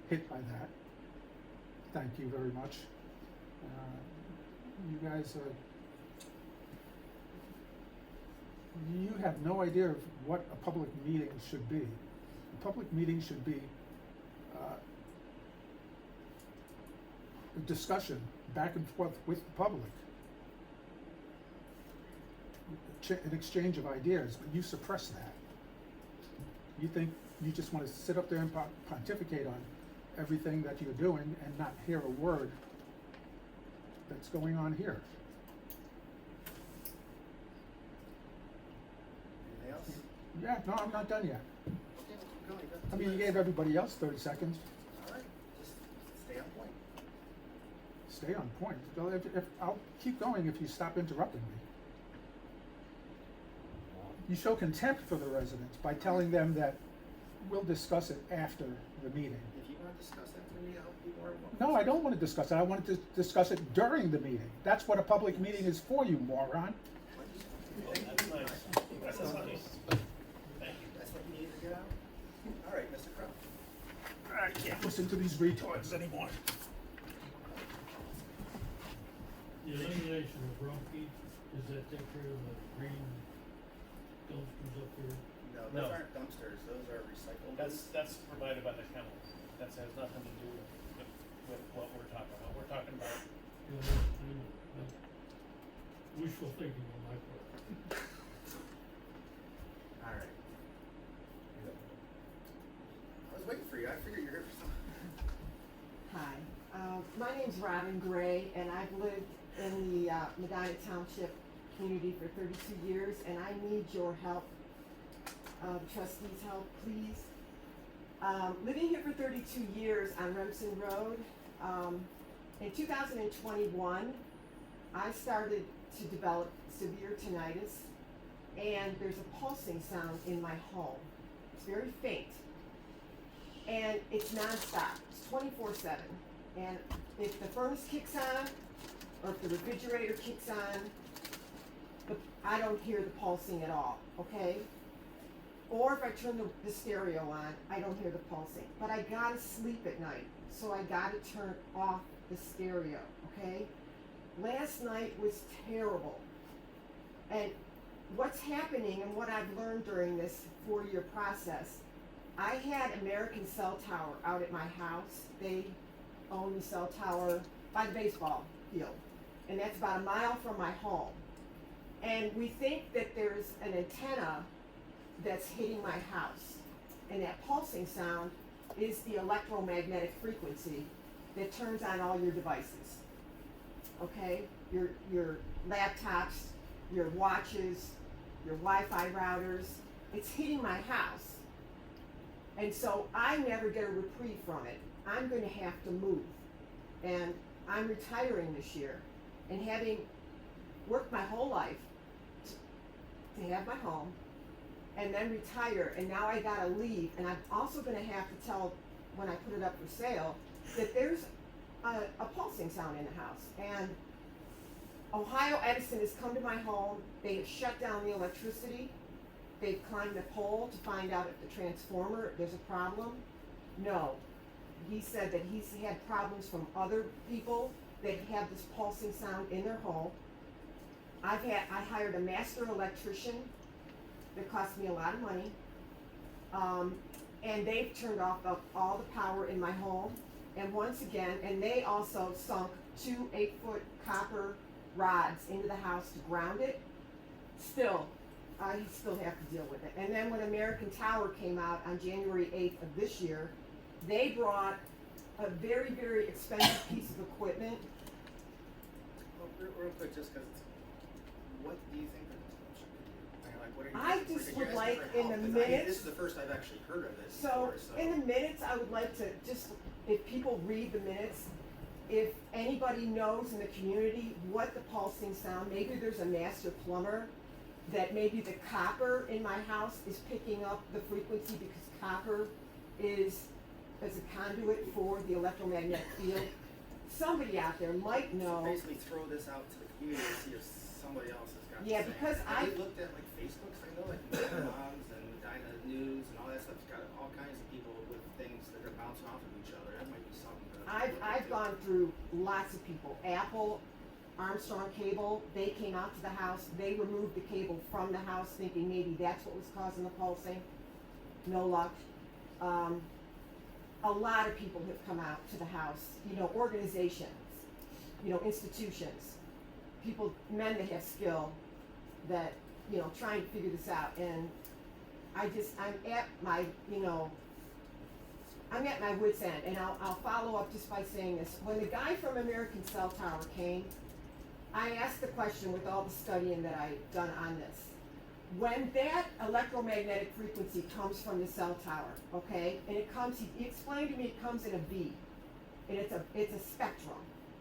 hit by that. Thank you very much. You guys, you have no idea of what a public meeting should be. A public meeting should be a discussion back and forth with the public, an exchange of ideas, but you suppress that. You think you just want to sit up there and pontificate on everything that you're doing and not hear a word that's going on here. Anything else? Yeah, no, I'm not done yet. Okay, we'll keep going. I mean, you gave everybody else 30 seconds. All right, just stay on point. Stay on point. Well, if I'll keep going if you stop interrupting me. You show contempt for the residents by telling them that we'll discuss it after the meeting. If you want to discuss that for me, I'll be more than welcome. No, I don't want to discuss it. I want to discuss it during the meeting. That's what a public meeting is for, you moron. That's nice. That's nice. Thank you. That's what you needed to get out? All right, Mr. Crowe. I can't listen to these retards anymore. The elimination of Rumpke, does that take care of the green dumpsters up here? No, No. those aren't dumpsters, those are recyclables. That's provided by the county. That has nothing to do with what we're talking about. We're talking about, Yeah, I know. Wishful thinking on my part. All right. I was waiting for you, I figured you were here for something. Hi, my name's Robin Gray, and I've lived in the Medina Township community for 32 years, and I need your help, trustees' help, please. Living here for 32 years on Remsen Road, in 2021, I started to develop severe tinnitus, and there's a pulsing sound in my home. It's very faint, and it's nonstop. It's 24/7. And if the furnace kicks on, or if the refrigerator kicks on, I don't hear the pulsing at all, okay? Or if I turn the stereo on, I don't hear the pulsing. But I gotta sleep at night, so I gotta turn off the stereo, okay? Last night was terrible. And what's happening and what I've learned during this 4-year process, I had American Cell Tower out at my house. They own the cell tower by the baseball field. And that's about a mile from my home. And we think that there's an antenna that's hitting my house. And that pulsing sound is the electromagnetic frequency that turns on all your devices. Okay? Your laptops, your watches, your Wi-Fi routers. It's hitting my house. And so I never get a reprieve from it. I'm gonna have to move. And I'm retiring this year. And having worked my whole life to have my home, and then retire, and now I gotta leave, and I'm also gonna have to tell, when I put it up for sale, that there's a pulsing sound in the house. And Ohio Edison has come to my home, they have shut down the electricity, they've climbed the pole to find out if the transformer, there's a problem. No, he said that he's had problems from other people that have this pulsing sound in their home. I hired a master electrician that cost me a lot of money. And they've turned off all the power in my home. And once again, and they also sunk 2 8-foot copper rods into the house to ground it. Still, I still have to deal with it. And then when American Tower came out on January 8th of this year, they brought a very, very expensive piece of equipment. Well, real quick, just because what do you think that the township could do? I mean, like, what are you I thinking? just Because would you're like asking in for the help, 'cause I mean, minutes. this is the first I've actually heard of this So, before, so. in the minutes, I would like to just, if people read the minutes, if anybody knows in the community what the pulsing sound, maybe there's a master plumber, that maybe the copper in my house is picking up the frequency because copper is a conduit for the electromagnetic field. Somebody out there might So know. basically throw this out to the community to see if somebody else has got. Yeah, the same. because Have you looked at like Facebooks? I know like Medina Moms and Medina News and all that stuff's got all kinds of people with things that are bouncing off of each other. That might be something to look I've into. gone through lots of people. Apple, Armstrong Cable, they came out to the house, they removed the cable from the house thinking maybe that's what was causing the pulsing. No luck. A lot of people have come out to the house, you know, organizations, you know, institutions, people, men that have skill that, you know, trying to figure this out. And I'm at my, you know, I'm at my wit's end, and I'll follow up just by saying this. When the guy from American Cell Tower came, I asked the question with all the studying that I've done on this. When that electromagnetic frequency comes from the cell tower, okay, and it comes, he explained to me it comes in a V, and it's a spectrum,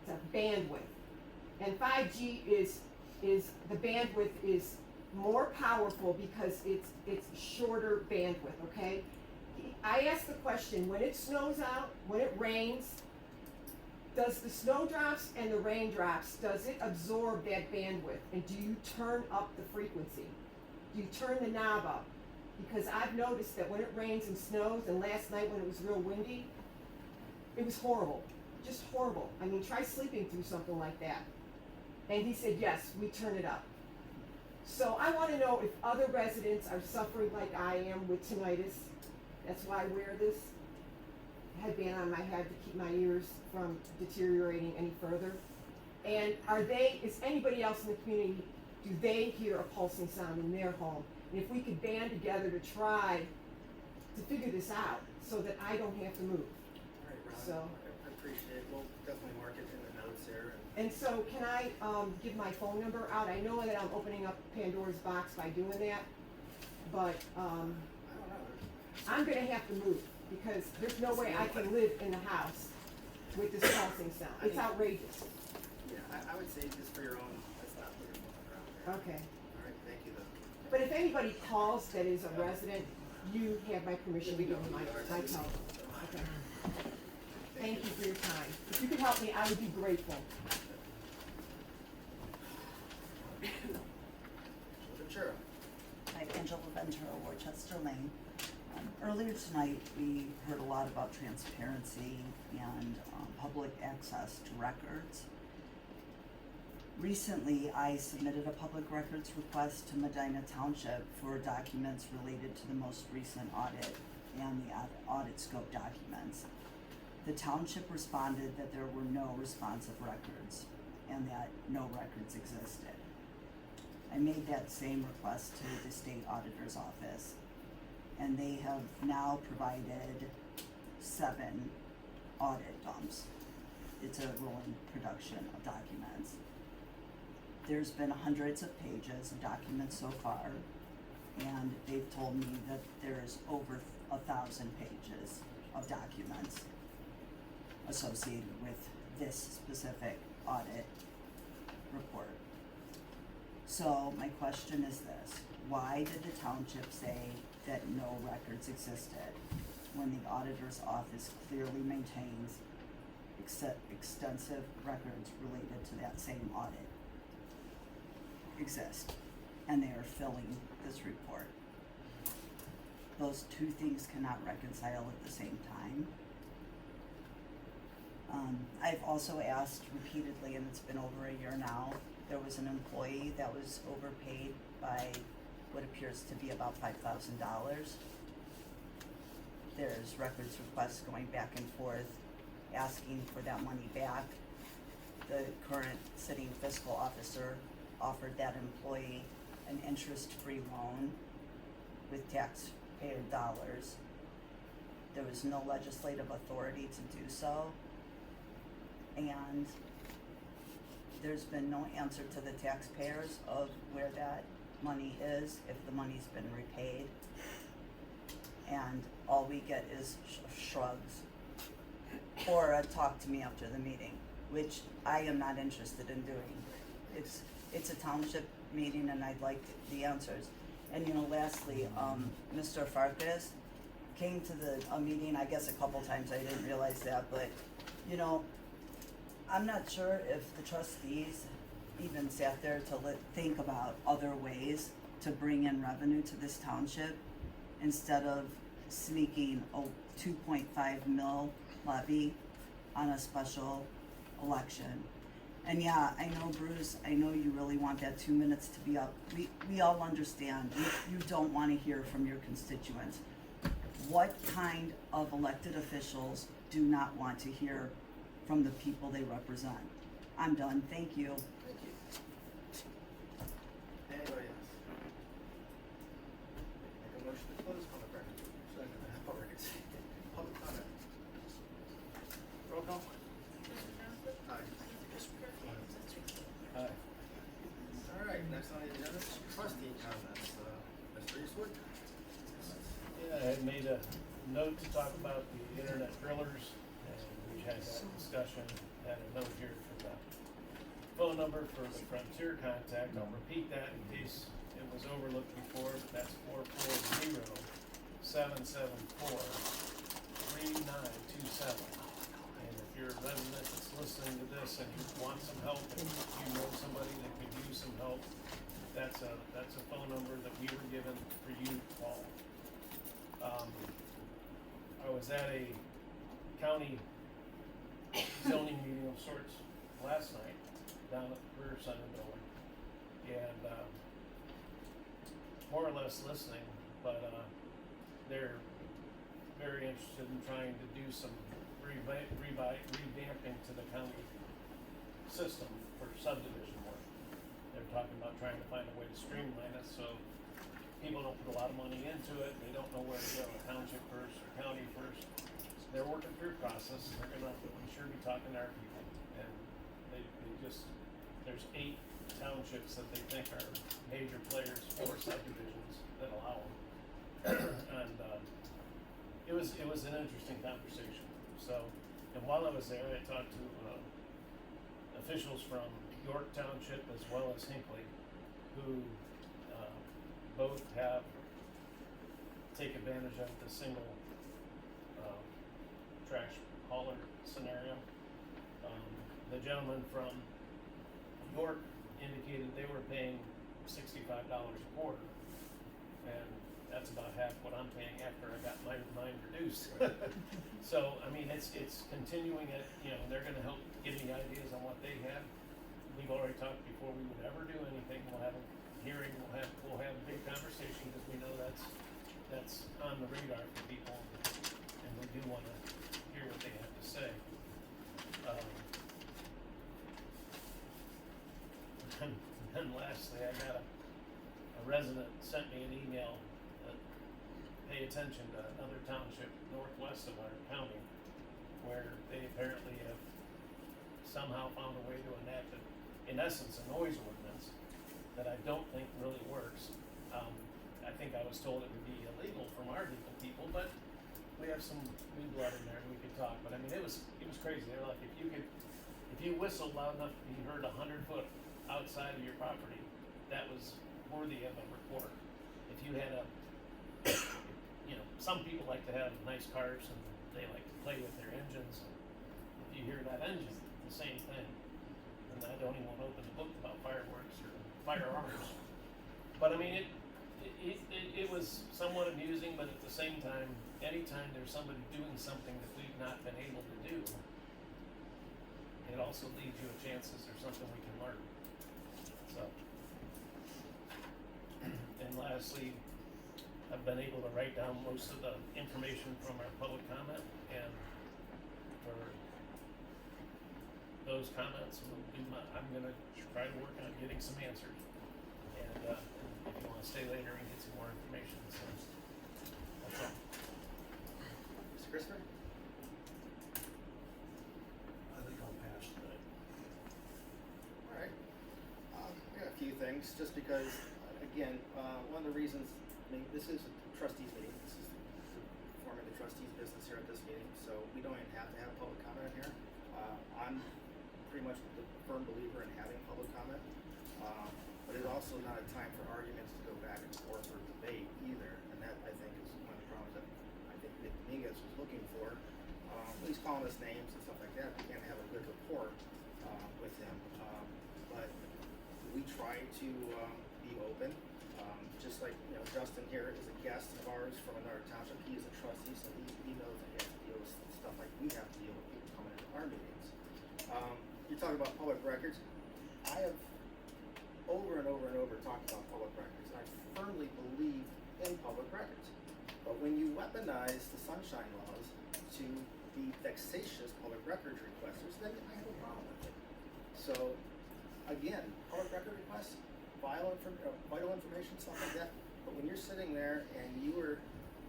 it's a bandwidth, and 5G is the bandwidth is more powerful because it's shorter bandwidth, okay. I asked the question, when it snows out, when it rains, does the snowdrops and the raindrops, does it absorb that bandwidth? And do you turn up the frequency? Do you turn the knob up? Because I've noticed that when it rains and snows, and last night when it was real windy, it was horrible, just horrible. I mean, try sleeping through something like that. And he said, yes, we turn it up. So I wanna know if other residents are suffering like I am with tinnitus. That's why I wear this headband on my head to keep my ears from deteriorating any further. And is anybody else in the community, do they hear a pulsing sound in their home? And if we could band together to try to figure this out so that I don't have to move. All right, Ron, So. I appreciate it. We'll definitely mark it in the notes there. And so can I give my phone number out? I know that I'm opening up Pandora's box by doing that, but I don't know. I'm gonna have to move because there's no way I can live in the house with this pulsing sound. It's outrageous. Yeah, I would say just for your own, let's not put your phone around there. Okay. All right, thank you though. But if anybody calls that is a resident, you have my permission to give them my telephone. Okay. Thank you for your time. If you could help me, I would be grateful. Ventura. Hi, Angela Ventura, Worcester Lane. Earlier tonight, we heard a lot about transparency and public access to records. Recently, I submitted a public records request to Medina Township for documents related to the most recent audit and the audit scope documents. The township responded that there were no responsive records and that no records existed. I made that same request to the state auditor's office, and they have now provided 7 audit dumps. it's a rolling production of documents. There's been hundreds of pages of documents so far, and they've told me that there's over 1,000 pages of documents associated with this specific audit report. So my question is this: why did the township say that no records existed when the auditor's office clearly maintains extensive records related to that same audit exist, and they are filling this report? Those two things cannot reconcile at the same time. I've also asked repeatedly, and it's been over a year now, there was an employee that was overpaid by what appears to be about $5,000. There's records requests going back and forth, asking for that money back. The current sitting fiscal officer offered that employee an interest-free loan with taxpayer dollars. There was no legislative authority to do so, and there's been no answer to the taxpayers of where that money is, if the money's been repaid, and all we get is shrugs or a talk to me after the meeting, which I am not interested in doing. It's a township meeting, and I'd like the answers. And lastly, Mr. Farkas came to a meeting, I guess a couple times, I didn't realize that, but I'm not sure if the trustees even sat there to think about other ways to bring in revenue to this township instead of sneaking a 2.5 mil levy on a special election. And yeah, I know, Bruce, I know you really want that 2 minutes to be up. We all understand. You don't want to hear from your constituents. What kind of elected officials do not want to hear from the people they represent? I'm done. Thank you. Thank you. Anybody else? Make a motion to close public records. Second. Public records. Public comment. Roll call. Mr. Johnson? Aye. Mr. Murphy? Aye. All right, next on the agenda is trustee comments. Mr. Eastwood? Yeah, I had made a note to talk about the internet drillers, and we had that discussion, had a note here for the phone number for the Frontier contact. I'll repeat that in case it was overlooked before, but that's 440-774-3927. And if you're a resident that's listening to this and you want some help, and you know somebody that could use some help, that's a phone number that we were given for you to call. I was at a county zoning meeting of sorts last night down at the Career Center building, and more or less listening, but they're very interested in trying to do some revamping to the county system for subdivision work. They're talking about trying to find a way to streamline it so people don't put a lot of money into it. They don't know where to go, township first or county first. They're working through process. They're gonna, I'm sure, be talking to our people, and they just, there's 8 townships that they think are major players for subdivisions that allow them. And it was an interesting conversation. So, and while I was there, I talked to officials from York Township as well as Hinckley, who both have take advantage of the single trash hauler scenario. The gentleman from York indicated they were paying $65 a quarter, and that's about half what I'm paying after I got mine reduced. So, I mean, it's continuing it, they're gonna help give me ideas on what they have. We've already talked before we would ever do anything. We'll have a hearing, we'll have a big conversation, because we know that's on the radar for people, and we do wanna hear what they have to say. And lastly, I got a resident sent me an email that pay attention to another township northwest of our county, where they apparently have somehow found a way to enact it, in essence, a noise ordinance that I don't think really works. I think I was told it would be illegal from our legal people, but we have some new blood in there and we could talk, but I mean, it was crazy. They were like, if you whistled loud enough to be heard 100 foot outside of your property, that was worthy of a report. If you had some people like to have nice cars and they like to play with their engines, and if you hear that engine, the same thing. And I don't even want to open the book about fireworks or firearms. But I mean, it was somewhat amusing, but at the same time, anytime there's somebody doing something that we've not been able to do, it also leaves you a chance, is there something we can learn? So, and lastly, I've been able to write down most of the information from our public comment, and for those comments, I'm gonna try to work on getting some answers. And if you wanna stay later and get some more information, so that's all. Mr. Christopher? I think I'll pass tonight. Alright, I got a few things, just because, again, one of the reasons, I mean, this is a trustees meeting, this is forming the trustees business here at this meeting, so we don't even have to have public comment here. I'm pretty much the firm believer in having public comment, but it's also not a time for arguments to go back and forth or debate either, and that, I think, is one of the problems that I think Nick Dominguez was looking for. He's calling us names and stuff like that, we can't have a good rapport with him, but we try to be open. Just like, Justin here is a guest of ours from another township, he is a trustee, so he knows that he has to deal with stuff like we have to deal with, people coming into our meetings. You're talking about public records. I have over and over and over talked about public records. I firmly believe in public records. But when you weaponize the sunshine laws to be vexatious public records requesters, then I have a problem with it. So, again, public record requests, vital information, stuff like that. But when you're sitting there and you are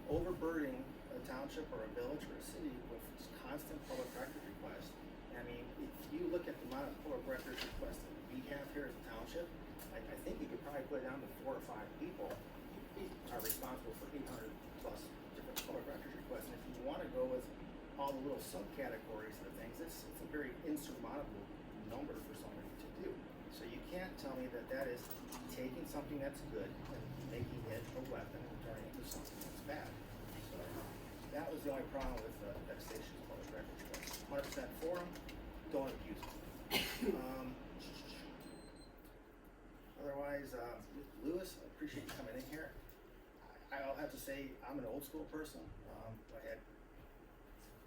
overburdening a township or a village or a city with constant public record requests, I mean, if you look at the amount of public records requests that we have here at the township, I think you could probably put it down to 4 or 5 people who are responsible for 800 plus different public records requests. And if you want to go with all the little subcategories of things, it's a very insurmountable number for somebody to do. So you can't tell me that that is taking something that's good and making it a weapon and turning it into something that's bad. So that was the only problem with vexatious public records requests. 100% for them, don't abuse them. Otherwise, Lewis, I appreciate you coming in here. I'll have to say, I'm an old school person. I had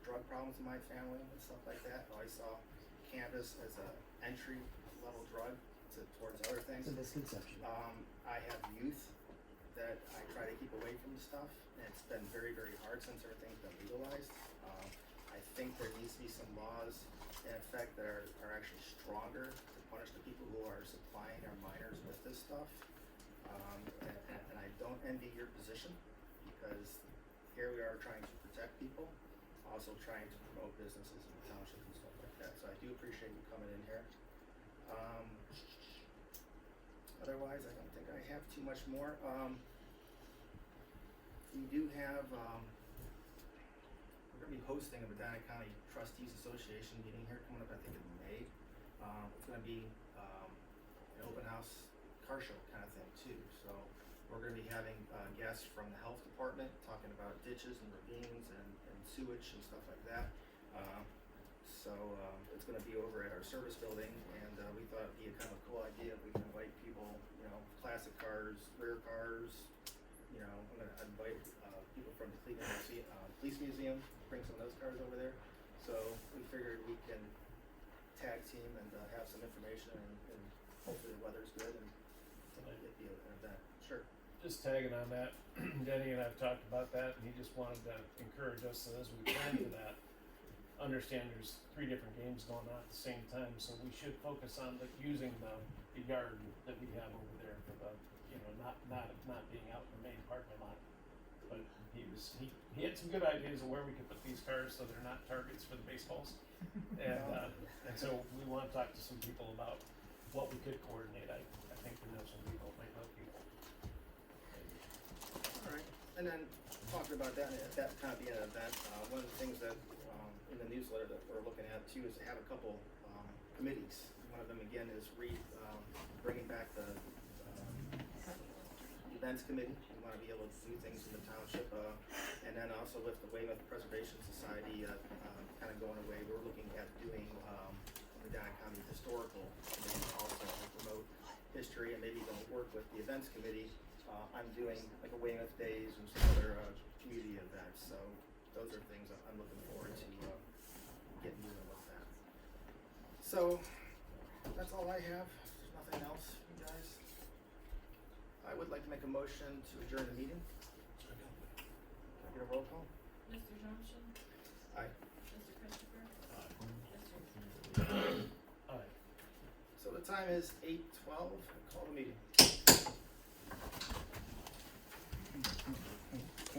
drug problems in my family and stuff like that. I always saw cannabis as an entry level drug towards other things. It's a misconception. I have youth that I try to keep away from the stuff, and it's been very, very hard since everything's been legalized. I think there needs to be some laws in effect that are actually stronger to punish the people who are supplying our minors with this stuff. And I don't envy your position, because here we are trying to protect people, also trying to promote businesses in the township and stuff like that. So I do appreciate you coming in here. Otherwise, I don't think I have too much more. We do have, we're gonna be hosting a Medina County Trustees Association meeting here coming up, I think in May. It's gonna be, an open house car show kind of thing too. So we're gonna be having, guests from the health department talking about ditches and ravines and sewage and stuff like that. So it's gonna be over at our service building, and we thought it'd be a kind of a cool idea if we can invite people, classic cars, rare cars, I'm gonna invite people from the Cleveland Police Museum, bring some of those cars over there. So we figured we can tag team and have some information, and hopefully the weather's good and it'd be an event. Sure. Just tagging on that, Denny and I've talked about that, and he just wanted to encourage us that as we plan for that, understand there's 3 different games going on at the same time, so we should focus on using the yard that we have over there for the, not being out in the main parking lot, but he had some good ideas of where we could put these cars so they're not targets for the baseballs. And so we wanna talk to some people about what we could coordinate. I think we know some people, might know people. Alright, and then talking about that, that kind of being an event, one of the things that, in the newsletter that we're looking at too is to have a couple, committees. One of them again is bringing back the, events committee. We wanna be able to do things in the township, and then also with the Weymouth Preservation Society, kind of going away, we're looking at doing, Medina County Historical Committee also, promote history and maybe gonna work with the events committee. I'm doing like a Weymouth Days and some other, community events, so those are things I'm looking forward to, getting moving with that. So, that's all I have, there's nothing else, you guys. I would like to make a motion to adjourn the meeting. Can I get a roll call? Mr. Johnson? Aye. Mr. Christopher? Mr. Alright. So the time is 8:12, call the meeting.